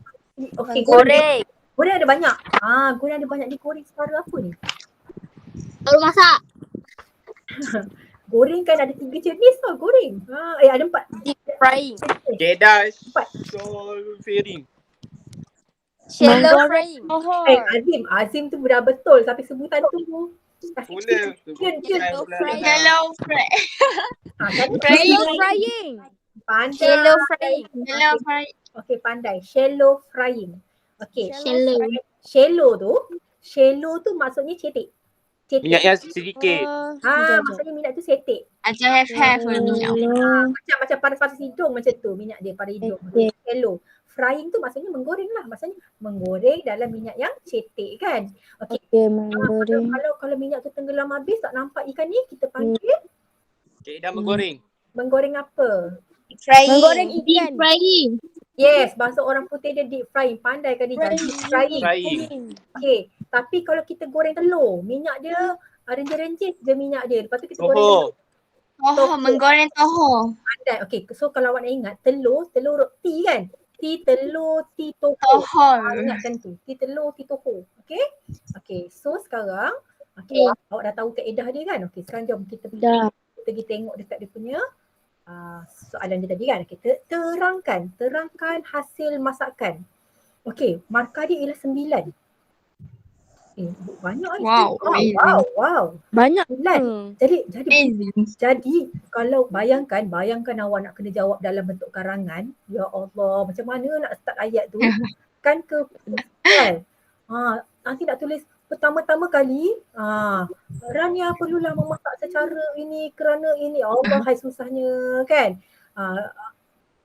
okey, Goreng. Goreng ada banyak. Goreng ada banyak. Dia goreng secara apa ni? Baru masak. Goreng kan ada 3 jenis tau goreng. Ada 4. Deep frying. Kedah. Empat. Fairing. Shallow frying. Azim tu dah betul tapi sebutan tu Mula. Hello, Fred. Shallow frying. Pandai. Shallow frying. Hello, Fred. Okey, pandai. Shallow frying. Okey. Shallow. Shallow tu maksudnya cetek. Minyak yang sedikit. Maksudnya minyak tu cetek. Macam have minyak. Macam paras-paras hidung macam tu minyak dia pada hidung. Okay. Shallow. Frying tu maksudnya menggoreng lah. Maksudnya menggoreng dalam minyak yang cetek kan. Okey. Okey, menggoreng. Kalau minyak tu tenggelam habis tak nampak ikan ni, kita panggil Kedah menggoreng. menggoreng apa? Frying. Menggoreng Deep ikan. frying. Yes, bahasa orang putih dia deep frying. Pandai kan dia deep frying. Okey, tapi kalau kita goreng telur, minyak dia renjis-renjis je minyak dia. Lepas tu kita goreng Toho, menggoreng toho. pandai. Okey, so kalau awak nak ingat telur roti kan? Telur, toho. Toho. Ingatkan tu. Telur, toho. Okey? Okey, so sekarang Okey, awak dah tahu kaedah dia kan? Okey, sekarang jom kita Dah. pergi tengok dekat dia punya soalan dia tadi kan. Kita terangkan hasil masakan. Okey, markah dia ialah 9. Banyak kan? Wow, amazing. Wow. Banyak. 9. Jadi Amazing. kalau bayangkan awak nak kena jawab dalam bentuk karangan, ya Allah, macam mana nak start ayat tu? Kan kan? Nanti nak tulis pertama-tama kali, Rania perlulah memasak secara ini kerana ini. Allah, hai susahnya kan?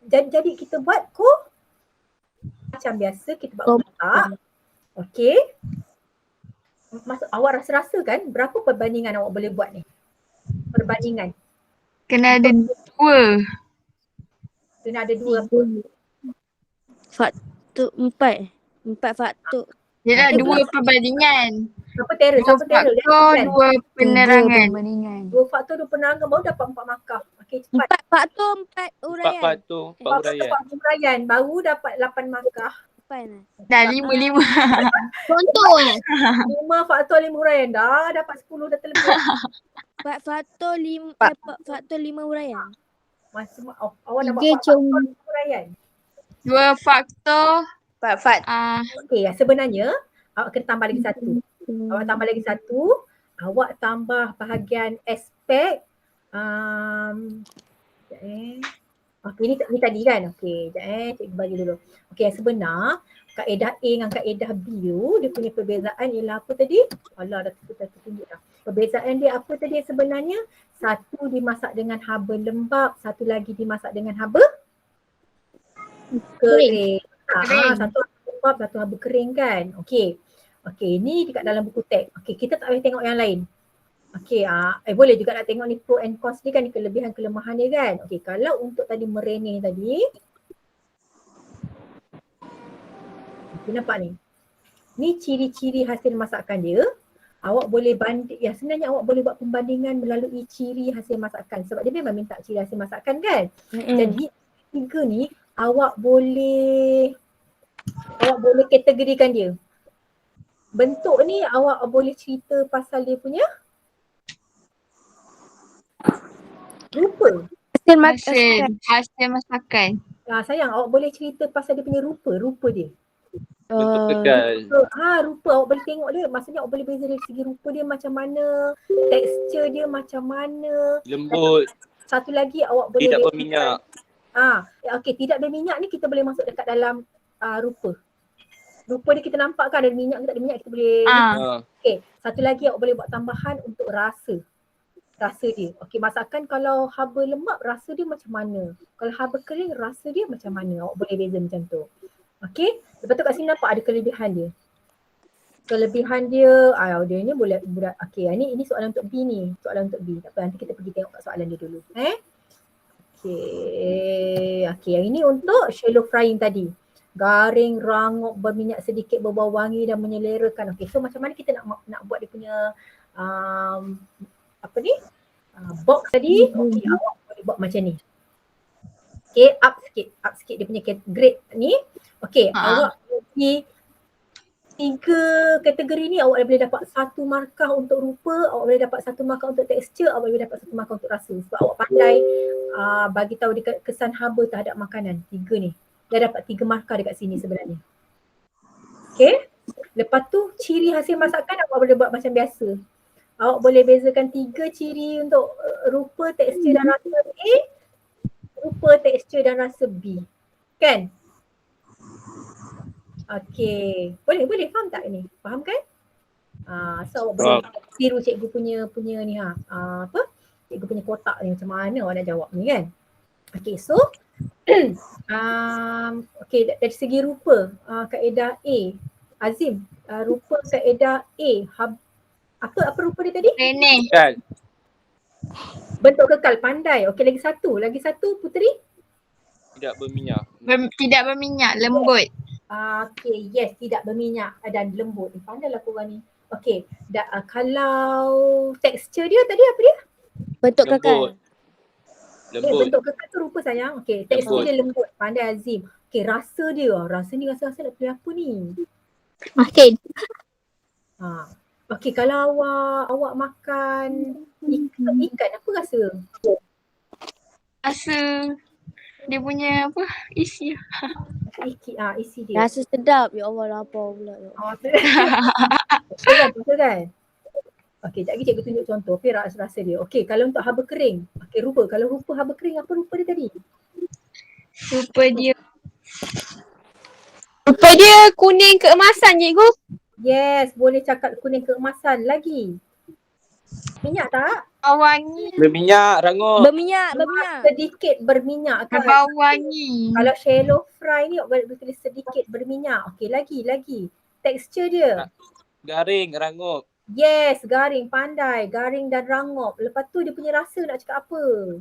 Jadi kita buat macam biasa kita buat kotak. Okey. Awak rasa-rasa kan berapa perbandingan awak boleh buat ni? Perbandingan. Kena ada 2. Kena ada 2 Faktor 4. 4 faktor. Yelah 2 perbandingan. Apa terror? 2 faktor, 2 penerangan. 2 faktor 2 penerangan baru dapat 4 markah. Okey, cepat. 4 faktor 4 4 uraian. faktor, 4 uraian. 4 uraian baru dapat 8 markah. Dah 5. Contohnya. 5 faktor 5 uraian dah dapat 10 dah terlebih. 4 faktor 5 faktor 5 uraian. Awak nak buat 4 Tiga faktor cuma. 5 uraian. 2 faktor. Fat. Okey, sebenarnya awak kena tambah lagi 1. Awak tambah lagi 1, awak tambah bahagian aspek okey, ni tadi kan. Okey, sekejap cikgu bagi dulu. Okey, yang sebenar kaedah A dengan kaedah B tu dia punya perbezaan ialah apa tadi? Alah dah tunjuk dah. Perbezaan dia apa tadi sebenarnya? Satu dimasak dengan haba lembap, satu lagi dimasak dengan haba kering. Satu haba lembap, satu haba kering kan. Okey. Okey, ni dekat dalam buku teks. Okey, kita tak payah tengok yang lain. Okey, boleh juga nak tengok ni pro and cons ni kan, ni kelebihan kelemahan dia kan. Okey, kalau untuk tadi merenih tadi. Okey, nampak ni. Ni ciri-ciri hasil masakan dia. Awak boleh ya sebenarnya awak boleh buat pembandingan melalui ciri hasil masakan sebab dia memang minta ciri hasil masakan kan. Jadi 3 ni awak boleh kategorikan dia. Bentuk ni awak boleh cerita pasal dia punya rupa. Hasil masakan. Sayang, awak boleh cerita pasal dia punya rupa dia. Bentuk kekal. Rupa awak boleh tengok dia. Maksudnya awak boleh beza dari segi rupa dia macam mana, tekstur dia macam mana. Lembut. Satu lagi awak boleh Tidak berminyak. Okey, tidak berminyak ni kita boleh masuk dekat dalam rupa. Rupa dia kita nampak kan ada minyak ke tak ada minyak kita boleh. Okey, satu lagi awak boleh buat tambahan untuk rasa. Rasa dia. Okey, masakan kalau haba lembap rasa dia macam mana? Kalau haba kering rasa dia macam mana? Awak boleh beza macam tu. Okey, lepas tu kat sini nampak ada kelebihan dia. Kelebihan dia, dia ni boleh okey, ini soalan untuk B ni. Soalan untuk B. Tak apa, nanti kita pergi tengok kat soalan dia dulu. Okey, yang ini untuk shallow frying tadi. Garing, rangup, berminyak sedikit, berbau wangi dan menyelerakan. Okey, so macam mana kita nak buat dia punya box tadi? Okey, awak boleh buat macam ni. Okey, up sikit dia punya grade ni. Okey, awak bagi 3 kategori ni awak boleh dapat 1 markah untuk rupa, awak boleh dapat 1 markah untuk tekstur, awak boleh dapat 1 markah untuk rasa. Sebab awak pandai bagi tahu dekat kesan haba terhadap makanan. 3 ni. Dah dapat 3 markah dekat sini sebenarnya. Okey. Lepas tu ciri hasil masakan awak boleh buat macam biasa. Awak boleh bezakan 3 ciri untuk rupa, tekstur dan rasa A, rupa, tekstur dan rasa B. Kan? Okey. Boleh faham tak ni? Faham kan? So awak boleh tiru cikgu punya ni cikgu punya kotak ni macam mana awak nak jawab ni kan? Okey, so okey, dari segi rupa, kaedah A, Azim, rupa kaedah A, apa rupa dia tadi? Renih. Bentuk kekal, pandai. Okey, lagi satu Puteri? Tidak berminyak. Tidak berminyak, lembut. Okey, yes, tidak berminyak dan lembut. Pandailah korang ni. Okey, kalau tekstur dia tadi apa dia? Bentuk kekal. Lembut. Bentuk kekal tu rupa sayang. Okey, tekstur dia lembut. Pandai Azim. Okey, rasa dia. Rasa ni rasa nak pilih apa ni? Makin. Okey, kalau awak makan ikan apa rasa? Rasa dia punya apa? Isi. Isi dia. Rasa sedap. Ya Allah, lapar pula. Ya Allah. Betul kan? Okey, sekejap lagi cikgu tunjuk contoh. Okay, rasa dia. Okey, kalau untuk haba kering. Okey, rupa. Kalau rupa haba kering, apa rupa dia tadi? Rupa dia Rupa dia kuning keemasan, cikgu. Yes, boleh cakap kuning keemasan lagi. Minyak tak? wangi. Berminyak, rangup. Berminyak. Sedikit berminyak kan? Bau wangi. Kalau shallow fry ni boleh tulis sedikit berminyak. Okey, lagi. Tekstur dia. Garing, rangup. Yes, garing, pandai. Garing dan rangup. Lepas tu dia punya rasa nak cakap apa?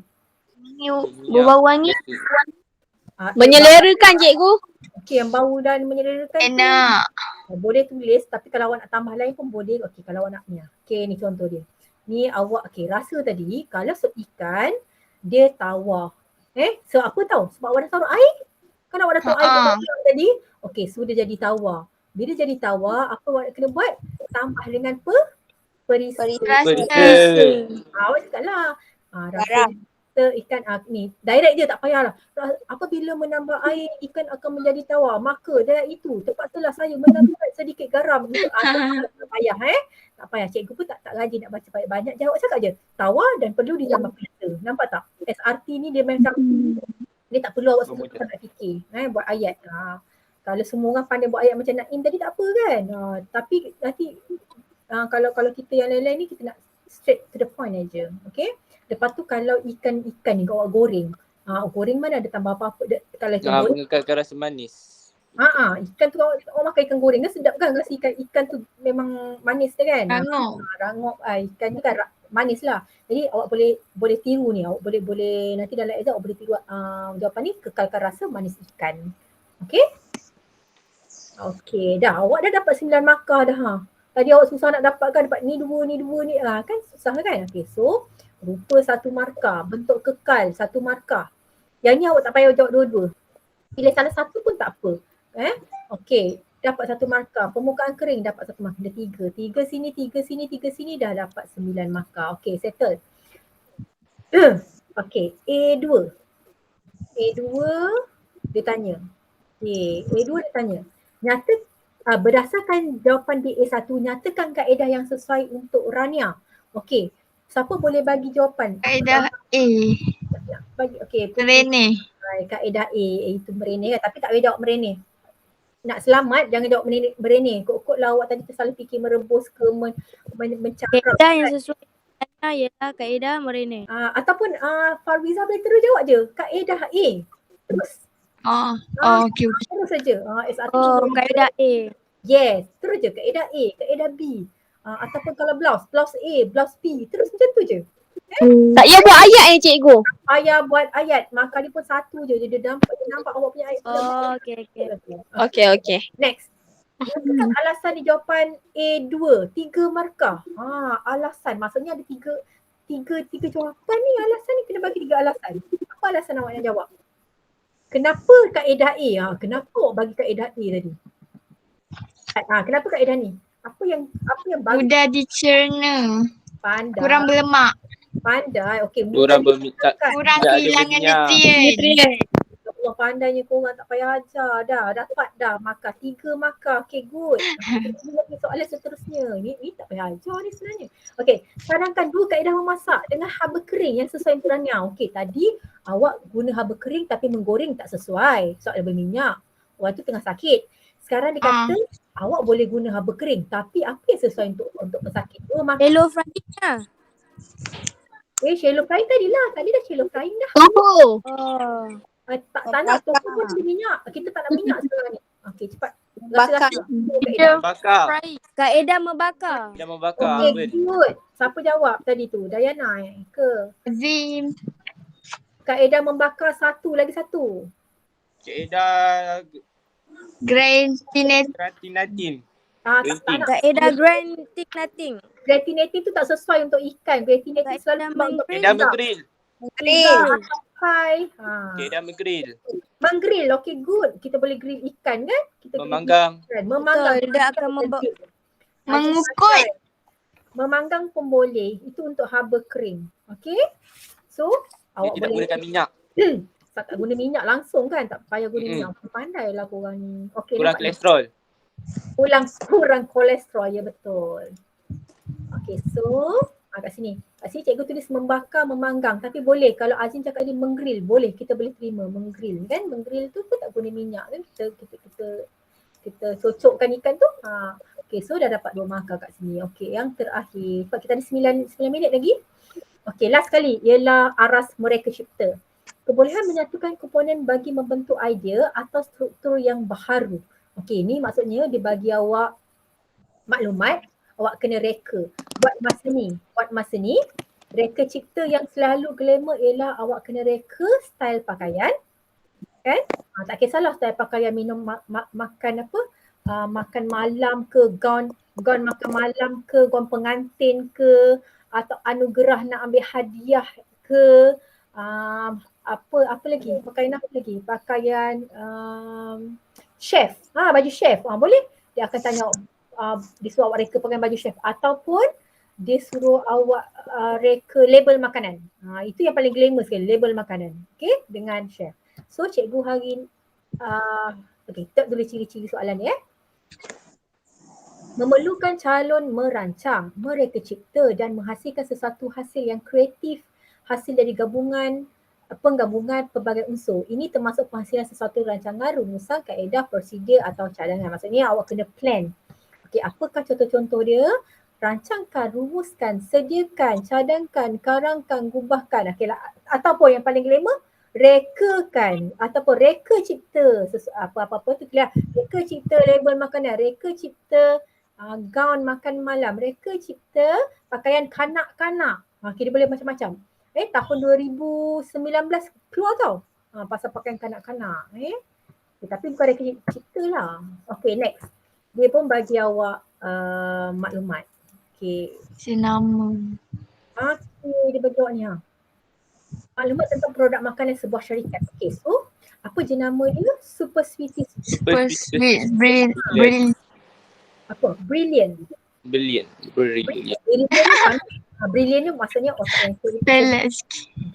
Berbau wangi. Menyelerakan, cikgu. Okey, yang bau dan menyelerakan tu Enak. boleh tulis, tapi kalau awak nak tambah lain pun boleh. Okey, kalau awak naknya. Okey, ni contoh dia. Ni awak, okey, rasa tadi kalau sup ikan dia tawar. So apa tahu? Sebab awak dah taruh air. Kan awak dah taruh air tadi. Okey, sudah jadi tawar. Bila jadi tawar, apa awak kena buat? Tambah dengan perisa. Awak cakap lah. Rasa ikan ni direct je, tak payahlah. Apabila menambah air ikan akan menjadi tawar, maka dari itu terpaksalah saya menambah sedikit garam untuk tak payah tak payah. Cikgu pun tak rajin nak baca banyak-banyak. Jawab cakap je tawar dan perlu ditambah perisa. Nampak tak? SRT ni dia macam dia tak perlu awak semua nak fikir buat ayat. Kalau semua orang pandai buat ayat macam Naim tadi tak apa kan. Tapi nanti kalau kita yang lain-lain ni kita nak straight to the point aja. Okay. Lepas tu kalau ikan ni awak goreng. Goreng mana ada tambah apa-apa. Kalau ikan goreng. Mengekalkan rasa manis. Ikan tu awak makan ikan goreng kan sedap kan. Rasa ikan tu memang manis dia kan. Rangup. Ikan tu kan manis lah. Jadi awak boleh tiru ni. Awak boleh nanti dalam exam awak boleh tiru jawapan ni, kekalkan rasa manis ikan. Okay. Okay, dah. Awak dah dapat 9 markah dah. Tadi awak susah nak dapatkan, dapat ni 2 ni. Kan susah kan? Okay, so rupa 1 markah, bentuk kekal 1 markah. Yang ni awak tak payah jawab dua-dua. Pilih salah satu pun tak apa. Okay, dapat 1 markah. Permukaan kering dapat 1 markah. Dah 3. 3 sini, dah dapat 9 markah. Okay, settle. Okay, A2 dia tanya. A2 dia tanya. Berdasarkan jawapan di A1, nyatakan kaedah yang sesuai untuk Rania. Okey, siapa boleh bagi jawapan? Kaedah A. Mereneh. Kaedah A itu mereneh, tapi tak boleh jawab mereneh. Nak selamat jangan jawab mereneh. Kok lah awak tadi tersalah fikir merebus ke mencakap. Kaedah yang sesuai ialah kaedah mereneh. Ataupun Farwiza boleh terus jawab je. Kaedah A. Terus. Okey. Terus saja. SRT. Kaedah A. Yes, terus je kaedah A, kaedah B. Ataupun kalau blouse A, blouse B. Terus macam tu je. Tak payah buat ayat cikgu. Ayah buat ayat, maka dia pun satu je. Dia nampak awak punya ayat. Okey. Next. Nyatakan alasan di jawapan A2, 3 markah. Alasan, maksudnya ada tiga jawapan ni. Alasan ni kena bagi 3 alasan. Apa alasan awak nak jawab? Kenapa kaedah A? Kenapa awak bagi kaedah A tadi? Kenapa kaedah ni? Apa yang bagus? Mudah dicerna. Pandai. Kurang berlemak. Pandai. Okey. Kurang berminyak. Kurang kehilangan nutrien. Allah, pandainya korang, tak payah ajar dah. Dapat dah markah. 3 markah. Okay, good. Soalan seterusnya. Ni tak payah ajar ni sebenarnya. Okay, cadangkan 2 kaedah memasak dengan haba kering yang sesuai untuk Rania. Okay, tadi awak guna haba kering tapi menggoreng tak sesuai. Soalan berminyak. Waktu tengah sakit. Sekarang dia kata awak boleh guna haba kering tapi apa yang sesuai untuk pesakit? Shallow frying lah. Shallow frying tadi lah. Tadi dah shallow frying dah. Tak nak tofu pun ada minyak. Kita tak nak minyak sekarang ni. Okey, cepat. Bakar. Kaedah membakar. Dia membakar. Okey, good. Siapa jawab tadi tu? Dayana ke? Azim. Kaedah membakar lagi satu. Kaedah Gratinating. Kaedah gratinating. Gratinating tu tak sesuai untuk ikan. Gratinating selalu untuk kaedah menggrill. Kaedah menggrill. Menggrill, okey, good. Kita boleh grill ikan kan? Kita memanggang. Memanggang. Dia akan Mengukut. memanggang pun boleh. Itu untuk haba kering. Okay. So Dia awak tidak boleh gunakan minyak. tak guna minyak langsung kan, tak payah guna minyak. Pandailah korang ni. Okay, Kurang nampak? kolesterol. Kurang kolesterol, ya betul. Okay, so kat sini. Kat sini cikgu tulis membakar, memanggang. Tapi boleh kalau Azim cakap dia menggrill, boleh, kita boleh terima menggrill kan. Menggrill tu pun tak guna minyak kan. Kita cocokkan ikan tu. Okay, so dah dapat 2 markah kat sini. Okay, yang terakhir. Sebab kita ada 9 minit lagi. Okay, last kali ialah aras mereka cipta. Kebolehan menyatukan komponen bagi membentuk idea atau struktur yang baharu. Okay, ni maksudnya dia bagi awak maklumat, awak kena reka. Buat masa ni, reka cipta yang selalu glamour ialah awak kena reka style pakaian. Kan? Tak kisahlah style pakaian, minum makan apa, makan malam ke, gown makan malam ke, gown pengantin ke, atau anugerah nak ambil hadiah ke, apa lagi, pakaian apa lagi, pakaian chef, baju chef, boleh dia akan tanya dia suruh awak reka pakaian baju chef, ataupun dia suruh awak reka label makanan. Itu yang paling glamour sekali, label makanan, okay, dengan chef. So cikgu hari okay, kita tulis ciri-ciri soalan ni. Memerlukan calon merancang, mereka cipta dan menghasilkan sesuatu hasil yang kreatif, hasil dari penggabungan pelbagai unsur. Ini termasuk penghasilan sesuatu rancangan, rumusan, kaedah, prosedur atau cadangan. Maksudnya awak kena plan. Okey, apakah contoh-contoh dia? Rancangkan, rumuskan, sediakan, cadangkan, karangkan, gubahkan. Okey, ataupun yang paling glamour, rekakan ataupun reka cipta apa-apa tu lah. Reka cipta label makanan, reka cipta gown makan malam, reka cipta pakaian kanak-kanak. Okay, dia boleh macam-macam. Tahun 2019 keluar tau. Pasal pakaian kanak-kanak. Tapi bukan reka cipta lah. Okay, next. Dia pun bagi awak maklumat. Okay. Senama. Okay, dia bagi awak ni. Maklumat tentang produk makanan sebuah syarikat. Okay, so apa jenama dia? Super Sweeties. Super sweet. Brilliant. Apa? Brilliant. Brilliant. Brilliant ni maksudnya otak yang Pelas.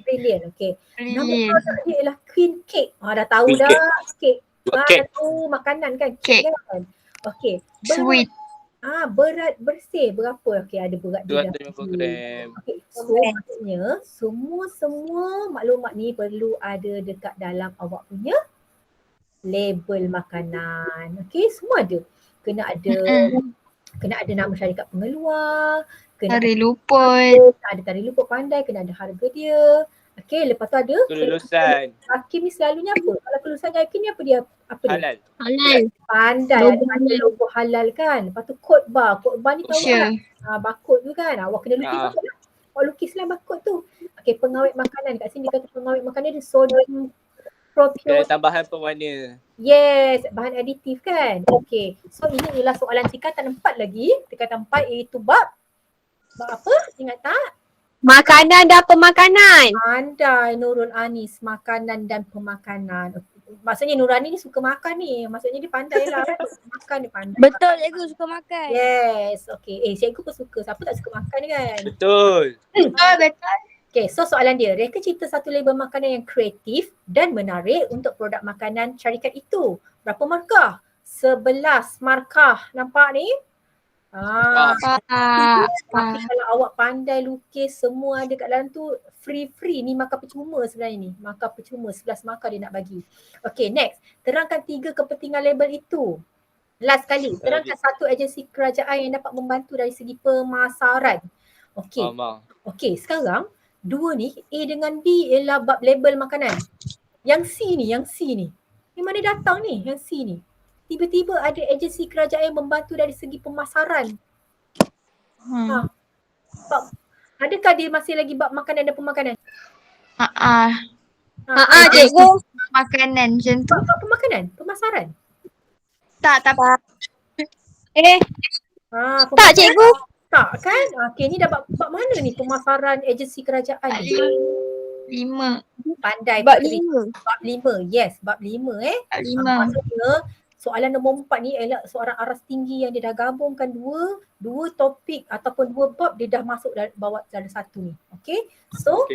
Brilliant, okay. Nama Brilliant. produk dia ialah Queen Cake. Dah tahu Queen dah. Cake. Cake. Dah tahu makanan kan? Cake. Kan? Okay. Sweet. Berat bersih berapa? Okay, ada berat dia. 250 gram. Okay, so maksudnya semua maklumat ni perlu ada dekat dalam awak punya label makanan. Okay, semua ada. Kena ada nama syarikat pengeluar, kena Tari luput. ada tari luput pandai, kena ada harga dia. Okay, lepas tu ada Kelulusan. Hakim ni selalunya apa? Kalau kelulusan Hakim ni apa dia? Halal. Halal. Pandai, ada logo halal kan. Lepas tu kod bar ni tahu Sure. kan? Barcode tu kan. Awak kena lukis Ah. lah. Awak lukislah barcode tu. Okay, pengawet makanan. Kat sini dia kata pengawet makanan dia sodium Dan propionate. tambahan pewarna. Yes, bahan aditif kan. Okay, so ini ialah soalan tingkatan 4 lagi. Tingkatan 4 iaitu bab apa? Ingat tak? Makanan dan pemakanan. Pandai Nurul Anis, makanan dan pemakanan. Maksudnya Nurani ni suka makan ni. Maksudnya dia pandai lah kan. Makan dia pandai. Betul cikgu suka makan. Yes, okay. Cikgu pun suka. Siapa tak suka makan ni kan? Betul. Betul. Okay, so soalan dia. Reka cipta satu label makanan yang kreatif dan menarik untuk produk makanan syarikat itu. Berapa markah? 11 markah. Nampak ni? Tapi kalau awak pandai lukis, semua ada kat dalam tu free. Ni markah percuma sebenarnya ni. Markah percuma, 11 markah dia nak bagi. Okay, next. Terangkan 3 kepentingan label itu. Last kali. Terangkan satu agensi kerajaan yang dapat membantu dari segi pemasaran. Okay. Okay, sekarang 2 ni, A dengan B ialah bab label makanan. Yang C ni. Ni mana datang ni? Yang C ni. Tiba-tiba ada agensi kerajaan yang membantu dari segi pemasaran. Adakah dia masih lagi bab makanan dan pemakanan? Cikgu. Makanan macam tu. Bab pemakanan, pemasaran. Tak. Tak cikgu. Tak kan? Okay, ni dah bab mana ni pemasaran agensi kerajaan ni? 5. Pandai Bab Putri. 5. Bab 5. Yes, bab 5 Bab 5. Maksudnya soalan nombor 4 ni ialah seorang aras tinggi yang dia dah gabungkan dua topik ataupun dua bab, dia dah masuk bawa dalam satu ni. Okay. So,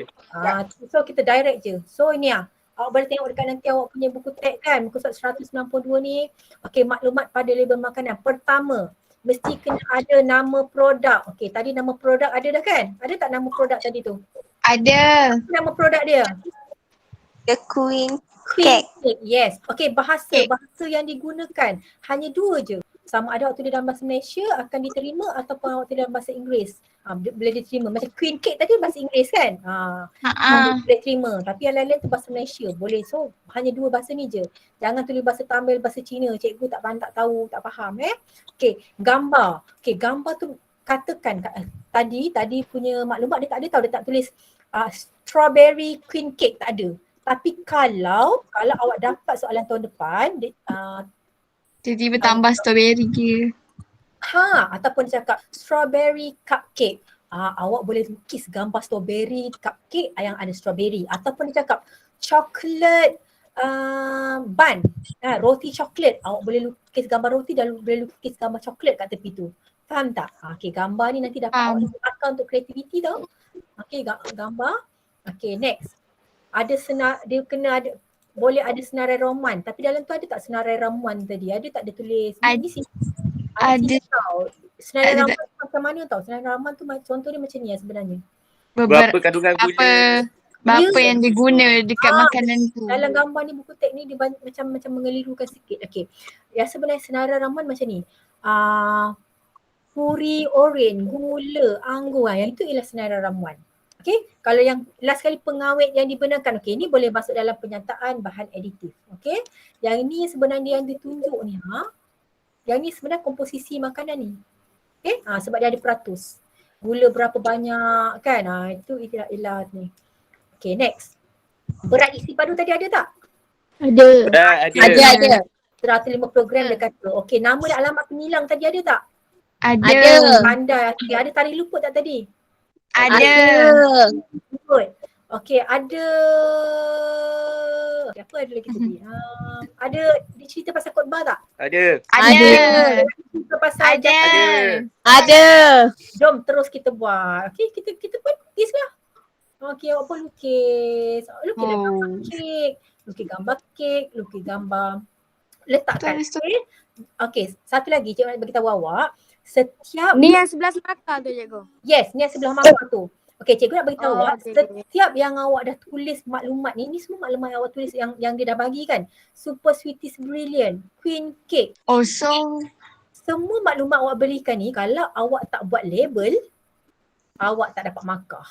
so kita direct je. So ini awak boleh tengok dekat nanti awak punya buku tag kan, muka surat 192 ni. Okay, maklumat pada label makanan. Pertama, mesti kena ada nama produk. Okay, tadi nama produk ada dah kan? Ada tak nama produk tadi tu? Ada. Nama produk dia? The Queen Queen Cake. Cake. Yes. Okay, bahasa yang digunakan hanya dua je. Sama ada waktu dia dalam bahasa Malaysia akan diterima ataupun waktu dia dalam bahasa Inggeris. Boleh diterima. Macam Queen Cake tadi bahasa Inggeris kan? Boleh terima. Tapi yang lain-lain tu bahasa Malaysia. Boleh. So hanya dua bahasa ni je. Jangan tulis bahasa Tamil, bahasa Cina. Cikgu tak tahu, tak faham Okay, gambar. Okay, gambar tu katakan tadi punya maklumat dia tak ada tahu. Dia tak tulis strawberry queen cake, tak ada. Tapi kalau awak dapat soalan tahun depan, Tiba-tiba tambah strawberry ke. ataupun cakap strawberry cupcake. Awak boleh lukis gambar strawberry cupcake yang ada strawberry. Ataupun dia cakap chocolate bun, roti coklat. Awak boleh lukis gambar roti dan boleh lukis gambar coklat kat tepi tu. Faham tak? Okay, gambar ni nanti dapat awak akal untuk kreativiti tau. Okay, gambar. Okay, next. Dia kena ada, boleh ada senarai roman. Tapi dalam tu ada tak senarai ramuan tadi? Ada tak dia tulis? Ada. Senarai ramuan macam mana tau? Senarai ramuan tu contoh dia macam ni sebenarnya. Berapa kandungan gula? Berapa yang diguna dekat makanan tu. Dalam gambar ni, buku teks ni dia macam mengelirukan sikit. Okay. Yang sebenarnya senarai ramuan macam ni. Puri oren, gula, anggur. Yang itu ialah senarai ramuan. Okay, kalau yang last kali pengawet yang dibenarkan, okay, ni boleh masuk dalam penyataan bahan aditif. Okay, yang ni sebenarnya yang ditunjuk ni, yang ni sebenarnya komposisi makanan ni. Okay, sebab dia ada peratus. Gula berapa banyak kan, itu ialah ni. Okay, next. Berat isi padu tadi ada tak? Ada. 150 gram dia kata. Okay, nama dan alamat penilang tadi ada tak? Ada. Pandai. Okay, ada tarik luput tak tadi? Ada. Good. Okay, ada apa ada lagi tadi? Ada dia cerita pasal khutbah tak? Ada. Cerita pasal Ada. Jom terus kita buat. Okay, kita pun lukis lah. Okay, awak pun lukis. Lukis gambar kek. Lukis gambar kek. Lukis gambar. Letakkan. Okay, satu lagi cikgu nak bagi tahu awak. Setiap Ni yang sebelah selatan tu cikgu. Yes, ni yang sebelah markah tu. Okay, cikgu nak beritahu awak, setiap yang awak dah tulis maklumat ni semua maklumat yang awak tulis yang dia dah bagi kan. Super Sweeties Brilliant, Queen Cake. Oh, so semua maklumat awak berikan ni, kalau awak tak buat label, awak tak dapat markah.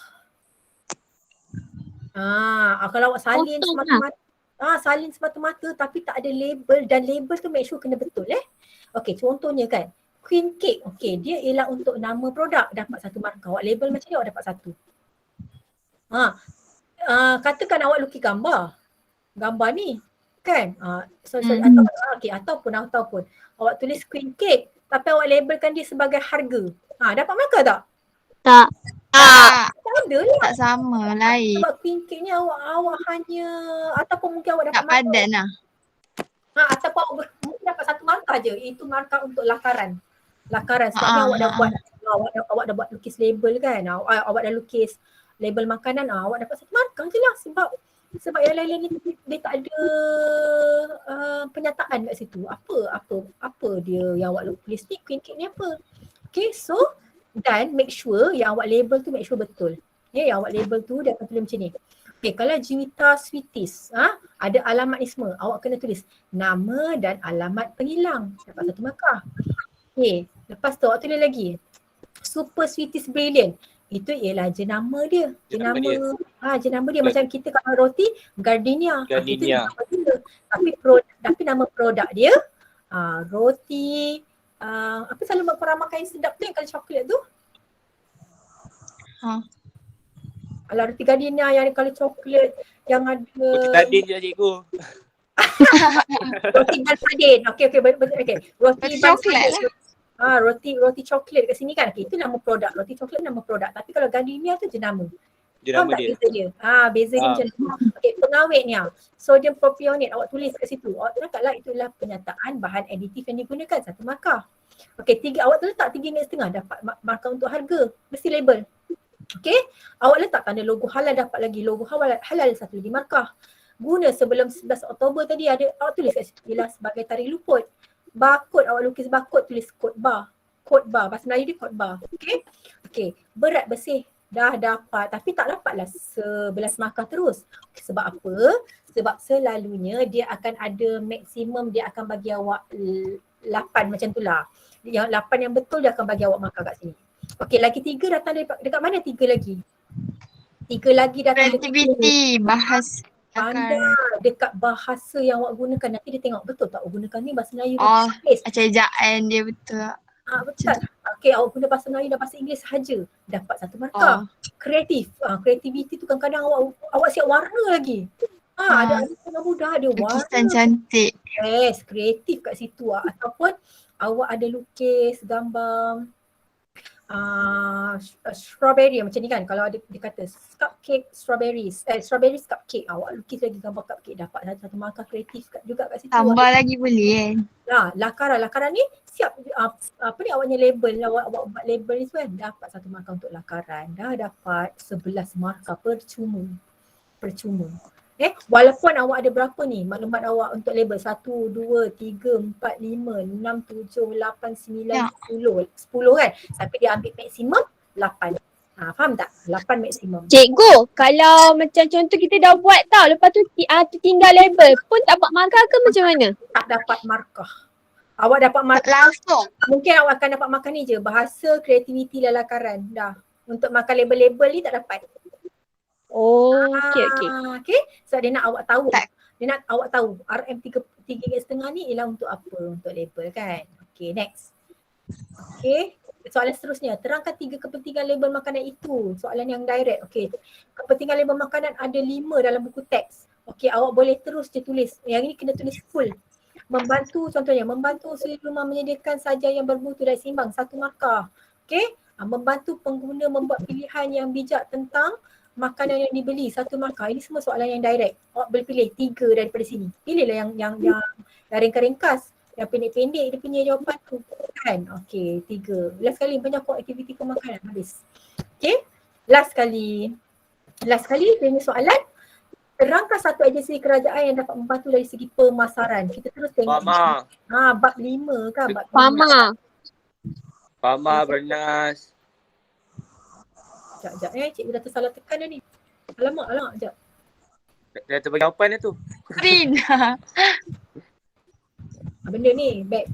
Kalau awak salin semata-mata, salin semata-mata tapi tak ada label, dan label tu make sure kena betul Okay, contohnya kan, Queen Cake, okay, dia ialah untuk nama produk, dapat satu markah. Awak label macam ni, awak dapat satu. Katakan awak lukis gambar ni kan, ataupun awak tulis Queen Cake tapi awak labelkan dia sebagai harga, dapat markah tak? Tak. Tak ada lah. tak sama, lain. Sebab Queen Cake ni awak hanya, ataupun mungkin awak dapat Tak padan lah. ataupun awak mungkin dapat satu markah je, itu markah untuk lakaran sebabnya awak dah buat, awak dah buat lukis label kan, awak dah lukis label makanan, awak dapat satu markah je lah, sebab yang lain-lain ni dia tak ada penyataan kat situ. Apa dia yang awak tulis ni, Queen Cake ni apa. Okay, so dan make sure yang awak label tu make sure betul. Yang awak label tu dia akan tulis macam ni. Okay, kalau Jiwita Sweeties, ada alamat ni semua, awak kena tulis nama dan alamat penilang, dapat satu markah. Okay, lepas tu awak tulis lagi Super Sweeties Brilliant, itu ialah jenama dia. Jenama dia macam kita kalau roti Gardenia. Itu nama dia. Tapi nama produk dia roti apa selalu korang makan yang sedap tu yang kalau coklat tu? Kalau roti Gardenia yang kalau coklat yang ada Roti Badin je cikgu. Roti Badin. Okay. Roti coklat lah. Roti coklat kat sini kan. Okay, itu nama produk. Roti coklat nama produk. Tapi kalau Gardenia tu jenama. Dia Faham nama tak dia. beza dia? Beza dia Faham. macam tu. Okey, pengawet ni sodium propionate awak tulis kat situ. Awak letaklah itulah penyataan bahan aditif yang digunakan, 1 markah. Okey, awak letak RM3.5 dapat markah untuk harga. Mesti label. Okey, awak letak tanda logo halal dapat lagi logo halal 1 lagi markah. Guna sebelum 11 Oktober tadi awak tulis kat situ ialah sebagai tarikh luput. Barcode awak lukis barcode tulis kod bar. Kod bar, bahasa Melayu dia kod bar. Okey. Okey, berat bersih dah dapat tapi tak dapatlah 11 markah terus. Sebab apa? Sebab selalunya dia akan ada maksimum, dia akan bagi awak 8 macam tu lah. Yang 8 yang betul dia akan bagi awak markah kat sini. Okey, lagi 3 datang dekat mana 3 lagi? 3 lagi datang dekat Kreativiti, bahas pandai dekat bahasa yang awak gunakan. Nanti dia tengok betul tak awak gunakan ni bahasa Melayu Oh, Inggeris. macam ejaan dia betul tak? Betul. Okey, awak guna bahasa Melayu dan bahasa Inggeris sahaja dapat 1 markah. Kreatif. Kreativiti tu kadang-kadang awak siap warna lagi. Ada anak muda ada warna. Lukisan cantik. Yes, kreatif kat situ ataupun awak ada lukis gambar strawberry macam ni kan, kalau ada dia kata cupcake strawberries cupcake, awak lukis lagi gambar cupcake dapat 1 markah kreatif juga kat situ. Tambah lagi boleh kan? Lakaran ni siap awaknya label, awak buat label ni kan, dapat 1 markah untuk lakaran, dah dapat 11 markah percuma. Walaupun awak ada berapa ni maklumat awak untuk label 1, 2, 3, 4, 5, 6, 7, 8, 9, 10 kan. Tapi dia ambil maksimum 8. Faham tak? 8 maksimum. Cikgu, kalau macam contoh kita dah buat tau, lepas tu tinggal label pun tak dapat markah ke macam mana? Tak dapat markah. Awak dapat markah langsung. Mungkin awak akan dapat markah ni je, bahasa, kreativiti, lakaran. Dah. Untuk markah label-label ni tak dapat. Okey. So dia nak awak tahu. Dia nak awak tahu RM3.5 ni ialah untuk apa? Untuk label kan. Okey, next. Okey. Soalan seterusnya, terangkan 3 kepentingan label makanan itu. Soalan yang direct. Okey. Kepentingan label makanan ada 5 dalam buku teks. Okey, awak boleh terus je tulis. Yang ini kena tulis full. Membantu suri rumah menyediakan sajian yang bermutu dan seimbang, 1 markah. Okey. Membantu pengguna membuat pilihan yang bijak tentang makanan yang dibeli, 1 markah. Ini semua soalan yang direct. Awak boleh pilih 3 daripada sini. Pilihlah yang ringkas-ringkas. Yang pendek-pendek dia punya jawapan tu. Kan? Okey, 3. Last kali penyokong aktiviti pemakanan. Habis. Okey. Last kali dia punya soalan. Terangkan satu agensi kerajaan yang dapat membantu dari segi pemasaran. Kita terus tengok. Fama. Bab 5 kan? Bab 5. Fama Bernas. Sekejap cikgu dah tersalah tekan dah ni. Alamak, sekejap. Dah terbagi jawapan dah tu. Print. Benda ni, back.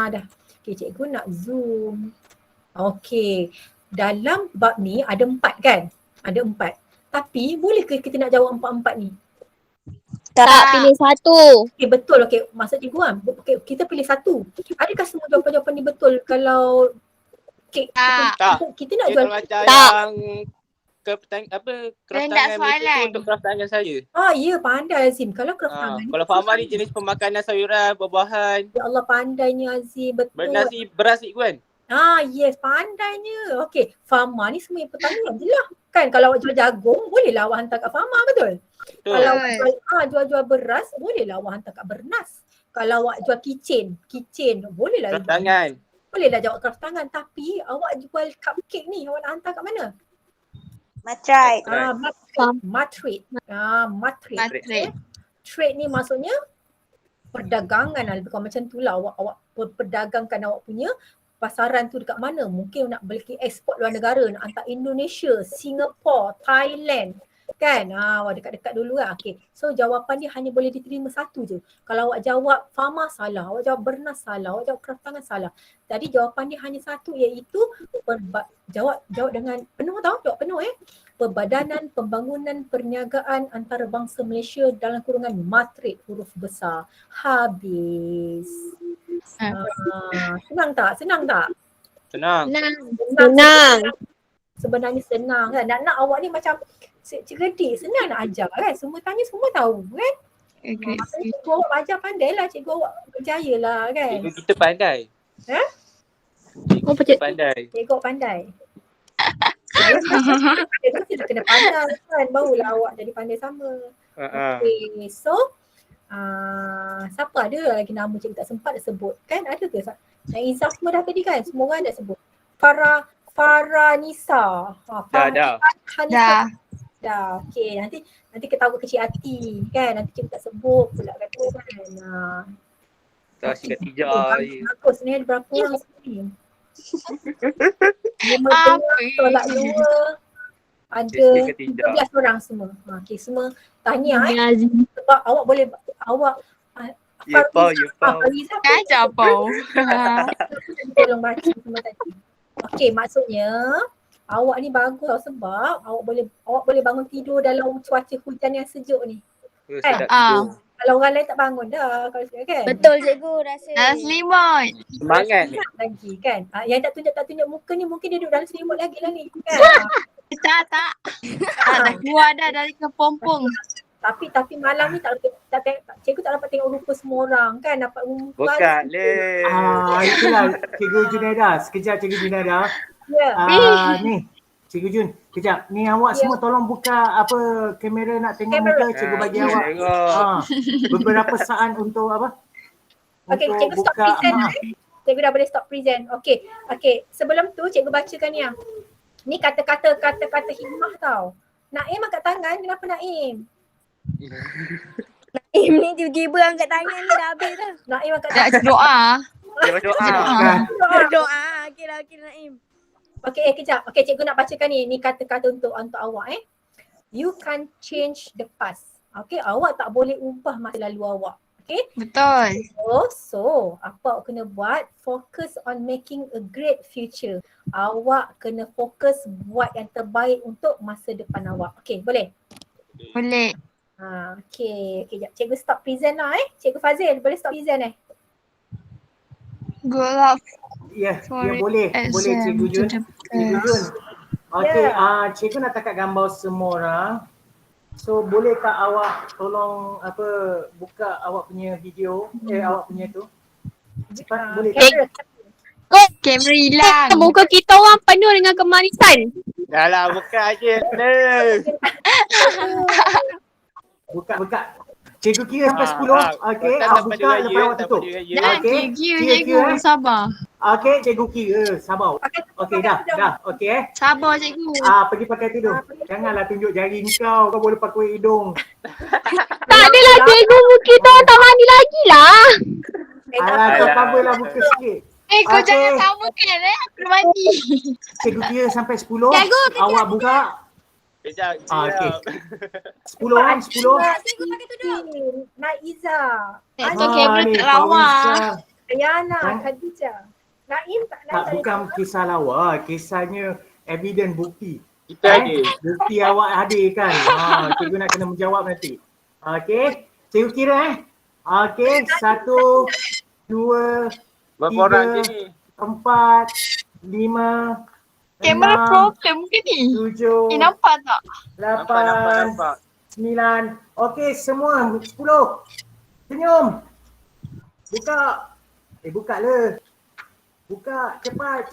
Dah. Okay, cikgu nak zoom. Okay. Dalam bab ni ada 4 kan? Ada 4. Tapi boleh ke kita nak jawab 4-4 ni? Tak, pilih 1. Okay, betul. Okay, maksud cikgu kan? Okay, kita pilih 1. Adakah semua jawapan-jawapan ni betul kalau kita nak jual macam yang keraftangan soalan itu untuk keraftangan saya. Ya, pandai Azim. Kalau keraftangan kalau Fama ni jenis pemakanan sayuran, buah-buahan. Ya Allah, pandainya Azim, betul. Bernas ni beras ni kan? Yes, pandainya. Okey, Fama ni semua yang pertanyaan je lah. Kan kalau awak jual jagung, bolehlah awak hantar kat Fama, betul? Kalau awak jual beras, bolehlah awak hantar kat Bernas. Kalau awak jual kitchen, bolehlah. Keraftangan. Bolehlah jawab keraftangan, tapi awak jual cupcake ni, awak nak hantar kat mana? Matrai. Matrai. Trade ni maksudnya perdagangan lah, lebih kurang macam tu lah. Awak perdagangkan awak punya pasaran tu dekat mana? Mungkin nak beli ekspor luar negara, nak hantar Indonesia, Singapore, Thailand. Kan? Awak dekat-dekat dulu lah. Okay. So jawapan dia hanya boleh diterima 1 je. Kalau awak jawab Fama salah, awak jawab Bernas salah, awak jawab keraftangan salah. Jadi jawapan dia hanya 1 iaitu jawab dengan penuh tau, jawab penuh Perbadanan Pembangunan Perniagaan Antarabangsa Malaysia dalam kurungan Matrik huruf besar. Habis. Senang tak? Senang. Sebenarnya senang kan. Nak awak ni macam cerdik, senang nak ajar kan. Semua tanya semua tahu kan. Maksudnya cikgu awak ajar pandai lah, cikgu awak berjaya lah kan. Cikgu kita pandai. Cikgu awak pandai. Dia tu kita kena pandai kan, barulah awak jadi pandai sama. Okay, so siapa ada lagi nama cikgu tak sempat sebut kan? Ada ke? Izzah semua dah tadi kan? Semua orang dah sebut. Faranisa. Dah. Dah. Dah. Okay, nanti ketawa kecil hati kan? Nanti cikgu tak sebut pula kata kan. Tak si Khatijah. Bagus ni ada berapa orang sini? 15 Apa? tolak 2. Ada Khatijah. 13 orang semua. Okay, semua tahniah Azim. sebab awak boleh Ya, Pau. Fariza Kan ajar apa? tolong baca semua tadi. Okey, maksudnya awak ni bagus tau sebab awak boleh bangun tidur dalam cuaca hujan yang sejuk ni. Sedap Ah. tidur. Kalau orang lain tak bangun dah kalau sekarang kan. Betul cikgu rasa. Dah selimut. Semangat. Lagi kan. Yang tak tunjuk muka ni mungkin dia duduk dalam selimut lagi lah ni kan. Tak. Dah keluar dah dari kepompong. Tapi malam ni cikgu tak dapat tengok rupa semua orang kan. Dapat muka. Bukan le. Itulah Cikgu Junaida. Sekejap Cikgu Junaida. Ya. Ni Cikgu Jun, kejap. Ni awak semua tolong buka kamera nak tengok muka cikgu bagi awak. Tengok. Beberapa saat untuk apa? Okey, Untuk cikgu stop present. Cikgu dah boleh stop present. Okey. Sebelum tu cikgu bacakan ni. Ni kata-kata hikmah tau. Naim angkat tangan. Kenapa Naim? Naim ni tiba-tiba angkat tangan ni dah habis dah. Naim angkat Dah tangan. doa. Dia berdoa. Doa. Okey Naim. Okey, kejap. Okey, cikgu nak bacakan ni. Ni kata-kata untuk awak You can't change the past. Okey, awak tak boleh ubah masa lalu awak. Okey? Betul. So, apa awak kena buat? Focus on making a great future. Awak kena fokus buat yang terbaik untuk masa depan awak. Okey, boleh? Boleh. Okey, jap. Cikgu stop present lah Cikgu Fazil, boleh stop present Good luck. Ya, Sorry, boleh Cikgu Jun. Cikgu Jun. Okey, cikgu nak takat gambar semua orang. So boleh tak awak tolong buka awak punya video, awak punya tu. Cepat boleh tak? Kamera hilang. Muka kita orang penuh dengan kemanisan. Dah lah, buka je. Buka. Cikgu kira sampai 10. Okey, buka lepas awak tutup. Dah, cikgu. Sabar. Okey, cikgu kira. Sabar. Okey, dah. Okey Sabar cikgu. pergi pakai tidur. Janganlah tunjuk jari kau boleh pakai hidung. Tak adalah cikgu, muka kita orang tak mandi lagi lah. Alah, kau coverlah muka sikit. Kau Okey. jangan samakan aku dah mati. Cikgu kira sampai 10. Awak buka. Kejap. Okey. 10 orang, 10. Cikgu pakai tudung. Naiza. Kau kamera tak lawa. Ayana, Khadijah. Naim Tak, bukan kisah lawa. Kisahnya evidence bukti. Kita ada. Bukti awak hadir kan. Cikgu nak kena menjawab nanti. Okey. Cikgu kira Okey. 1, 2, Berapa orang je ni? 4, 5, Kamera problem ke ni? 7, Nampak tak? 8, Nampak. 9. Okey, semua 10. Senyum. Buka. Buka le. Buka cepat.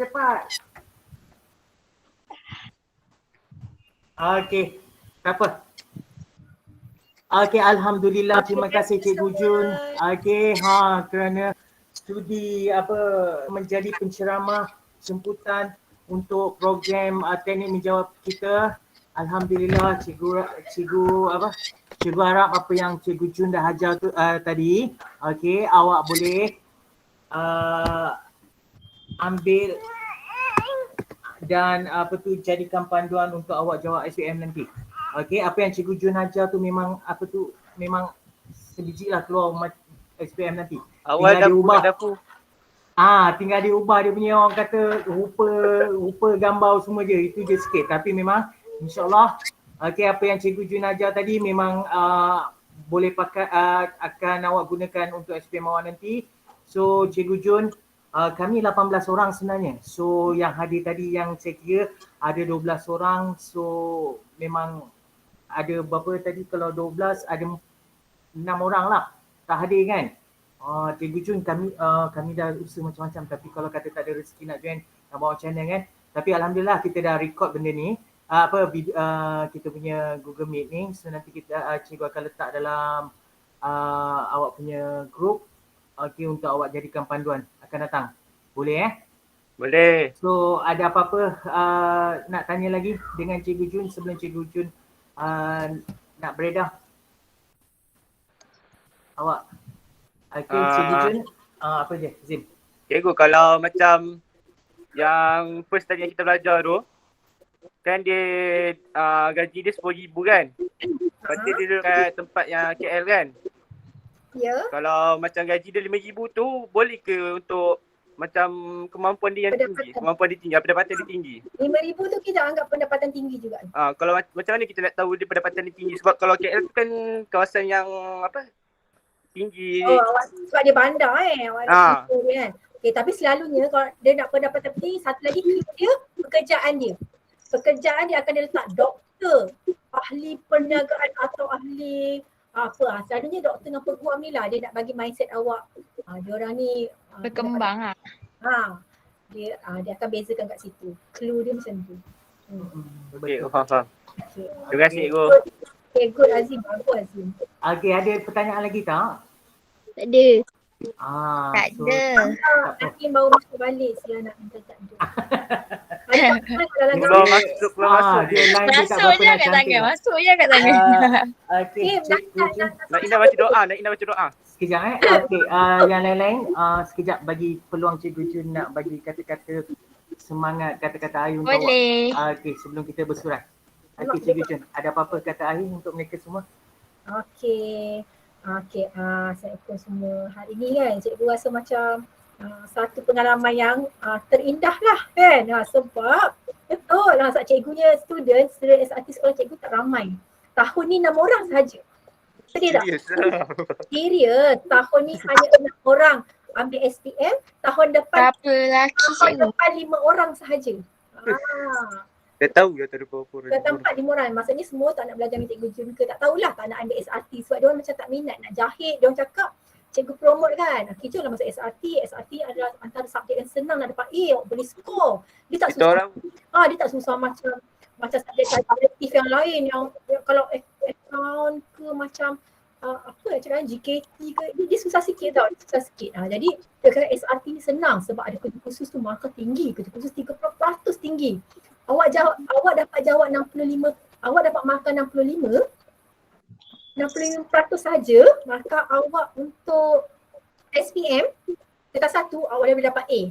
Okey. Tak apa. Okey, alhamdulillah. Terima kasih Cikgu Jun. Okey, kerana studi menjadi penceramah jemputan untuk program teknik menjawab kita. Alhamdulillah cikgu harap apa yang Cikgu Jun dah ajar tu tadi, okey, awak boleh ambil dan jadikan panduan untuk awak jawab SPM nanti. Okey, apa yang Cikgu Jun ajar tu memang sebiji lah keluar SPM nanti. Awal dapur. Tinggal diubah dia punya orang kata rupa gambar semua je. Itu je sikit. Tapi memang insyaAllah apa yang Cikgu Jun ajar tadi memang boleh pakai akan awak gunakan untuk SPM awak nanti. So Cikgu Jun, kami 18 orang sebenarnya. So yang hadir tadi yang saya kira ada 12 orang. So memang ada berapa tadi, kalau 12 ada 6 orang lah tak hadir kan. Cikgu Jun, kami dah usaha macam-macam, tapi kalau kata tak ada rezeki nak join, nak bawa channel kan, Tapi alhamdulillah kita dah record benda ni. Kita punya Google Meet ni. So nanti kita cikgu akan letak dalam awak punya group. Okey, untuk awak jadikan panduan akan datang. Boleh Boleh. So ada apa-apa nak tanya lagi dengan Cikgu Jun sebelum Cikgu Jun nak beredar? Awak. Okey, Cikgu Jun apa je Zim? Cikgu, kalau macam yang first tadi yang kita belajar tu, kan dia gaji dia RM10,000 kan? Lepas tu dia duduk kat tempat yang KL kan? Ya. Kalau macam gaji dia RM5,000 tu, boleh ke untuk macam kemampuan dia yang tinggi? Kemampuan dia tinggi, pendapatan dia tinggi. RM5,000 tu kita anggap pendapatan tinggi juga. Kalau macam mana kita nak tahu dia pendapatan dia tinggi? Sebab kalau KL tu kan kawasan yang tinggi. Sebab dia bandar awak nak cerita dia kan. Okay, tapi selalunya kalau dia nak pendapatan tinggi, satu lagi dia pekerjaan dia. Pekerjaan dia akan dia letak doktor, ahli perniagaan atau ahli selalunya doktor dengan peguam ni lah dia nak bagi mindset awak. Dia orang ni Berkembang dia akan bezakan kat situ. Clue dia macam tu. Okey, faham. Okay. Terima kasih cikgu. Okay, good Azim. Bagus Azim. Okey, ada pertanyaan lagi tak? Tak ada. Tak ada. Azim baru masuk balik sila nak minta tak ada. Keluar masuk. Dia line dia tak berapa nak cantik. Masuk je kat tangan. Okey, Cikgu Jun. Nak Ina baca doa. Sekejap Okey, yang lain-lain sekejap bagi peluang Cikgu Jun nak bagi kata-kata semangat, kata-kata akhir untuk Boleh. awak. Okey, sebelum kita bersurat. Okey, Cikgu Jun, ada apa-apa kata akhir untuk mereka semua? Okey. Assalamualaikum semua. Hari ni kan cikgu rasa macam satu pengalaman yang terindah lah kan. Sebab betul lah sebab cikgunya student SRT sekolah cikgu tak ramai. Tahun ni 6 orang sahaja. Sedih tak? Serius. Tahun ni hanya 6 orang ambil SPM. Tahun depan Berapa lelaki cikgu? 5 orang sahaja. Dah tahu dah tak ada berapa orang. Dah tempat 5 orang. Maksudnya semua tak nak belajar dengan cikgu Jun ke. Tak tahulah tak nak ambil SRT. Sebab dia orang macam tak minat nak jahit. Dia orang cakap cikgu promote kan. Okay, jom lah masuk SRT. SRT adalah antara subjek yang senang nak dapat A. Awak boleh score. Dia tak susah. Dia tak susah macam subjek kolektif yang lain. Yang kalau account ke macam cakap GKT ke. Dia susah sikit tau. Susah sikit. Jadi dia kata SRT ni senang sebab ada kerja khusus tu markah tinggi. Kerja khusus 30% tinggi. Awak dapat jawab 65, awak dapat markah 65% saja, maka awak untuk SPM tingkat 1 awak dah boleh dapat A.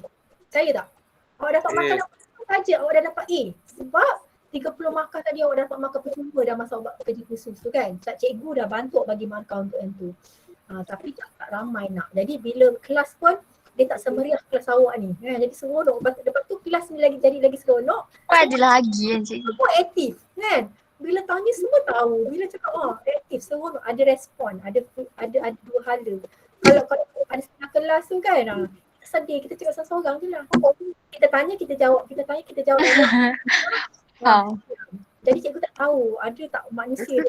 Percaya tak? Awak dapat markah 65 saja awak dah dapat A. Sebab 30 markah tadi awak dapat markah percuma dah masa awak buat kerja khusus tu kan. Sebab cikgu dah bantu bagi markah untuk yang tu. Tapi tak ramai nak. Jadi bila kelas pun dia tak semeriah kelas awak ni. Jadi seronok. Lepas tu kelas ni jadi lagi seronok. Ada lagi kan cikgu? Semua aktif kan. Bila tanya semua tahu. Bila cakap aktif, seronok. Ada respon. Ada dua hala. Kalau ada setengah kelas tu kan. Kita sedih. Kita cakap seorang-seorang je lah. Kita tanya, kita jawab. Kita tanya, kita jawab. Jadi cikgu tak tahu. Ada tak manusia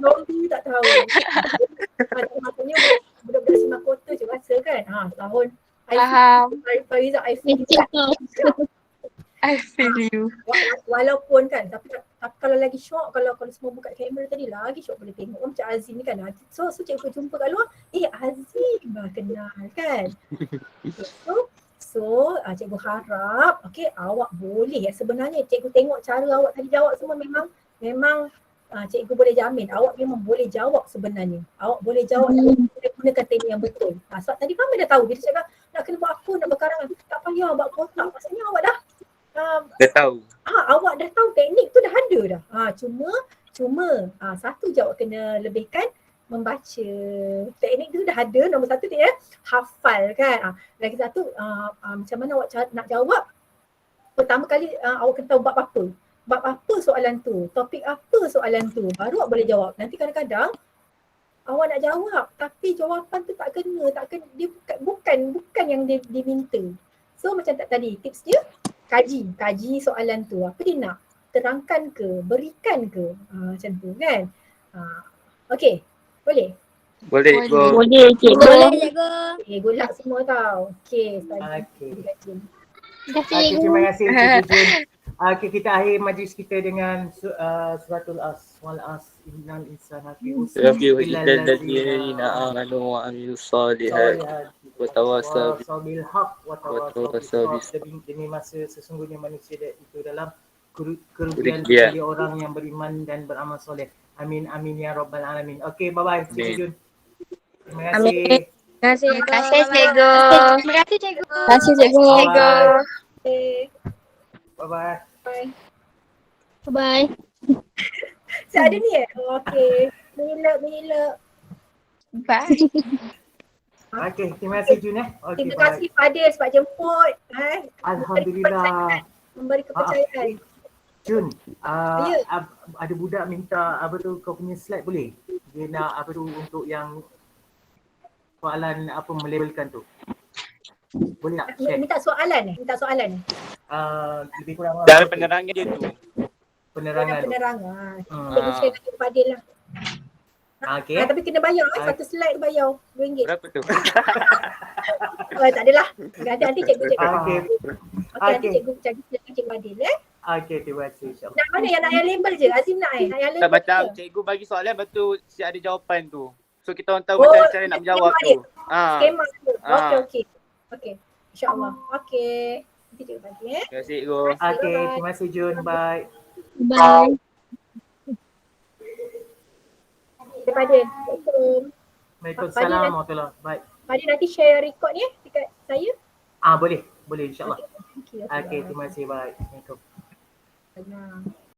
zombie tak tahu. Maksudnya budak-budak si mahkota je rasa kan. Tahun Fariza, I feel you. Walaupun kan, tapi kalau lagi syok, kalau semua buka kamera tadi lagi syok boleh tengok. Macam Azim ni kan. So cikgu jumpa kat luar, Azim kenal kan. So cikgu harap awak boleh sebenarnya cikgu tengok cara awak tadi jawab semua memang cikgu boleh jamin awak memang boleh jawab sebenarnya. Awak boleh jawab gunakan teknik yang betul. Sebab tadi kami dah tahu bila cakap nak kena buat apa, nak berkarangan. Tak payah buat kotak. Maksudnya awak dah tahu. Awak dah tahu teknik tu dah ada dah. Cuma satu je awak kena lebihkan membaca. Teknik tu dah ada. Nombor satu dia hafal kan. Lagi satu macam mana awak nak jawab. Pertama kali awak kena tahu bab apa. Bab apa soalan tu, topik apa soalan tu, baru awak boleh jawab. Nanti kadang-kadang awak nak jawab tapi jawapan tu tak kena, dia bukan yang dia diminta. So macam tadi tips dia, kaji soalan tu. Apa dia nak? Terangkan ke, berikan ke? Macam tu kan. Okey, boleh? Boleh. Boleh cikgu. Okay, good luck semua tau. Okay, Terima kasih Okey, cikgu. terima kasih Cikgu Jun. Okey, kita akhir majlis kita dengan suratul as wal as innal insana fi khusr illa allazina amanu wa amilus solihat wa tawassaw bil haq wa tawassaw bis sabr. Demi masa sesungguhnya manusia itu dalam kerugian kecuali orang yang beriman dan beramal soleh. Amin amin ya rabbal alamin. Okey, bye bye Cikgu Jun. Terima kasih. Terima kasih. Terima kasih cikgu. Terima kasih cikgu. Terima kasih cikgu. Cikgu. Bye bye. Bye. Saya ada ni okey. Mengelak. Bye. Okey, terima kasih Jun Okey, Terima bye. kasih Fadil sebab jemput. Alhamdulillah. Memberi kepercayaan. Jun, Ya. ada budak minta apa tu kau punya slide boleh? Dia nak apa tu untuk yang soalan apa melabelkan tu. Boleh tak share? Minta soalan Lebih kurang Cara penerangan dia tu. penerangan tu. penerangan. Hmm. Cikgu share dengan Fadil lah. Okey. Tapi kena bayar satu slide bayar RM2. Berapa tu? Tak adalah. Nanti cikgu. Okey. Okey, nanti Okey. cikgu cikgu Fadil Okey, terima kasih insya-Allah. Nak mana yang nak yang label je? Azim nak yang label. Tak macam je. cikgu bagi soalan lepas tu siap ada jawapan tu. So kita orang tahu Oh, macam cara nak menjawab skema tu. Skema tu. Ah. Okey. InsyaAllah. Okey. Nanti cikgu bagi Terima kasih cikgu. Okey, terima kasih Jun. Bye. Bye. Daripada Assalamualaikum. Waalaikumsalam warahmatullahi. Bye. Fadil nanti share record ni dekat saya. Boleh insya-Allah. Okey. Okey, terima kasih. Bye. Assalamualaikum. Senang.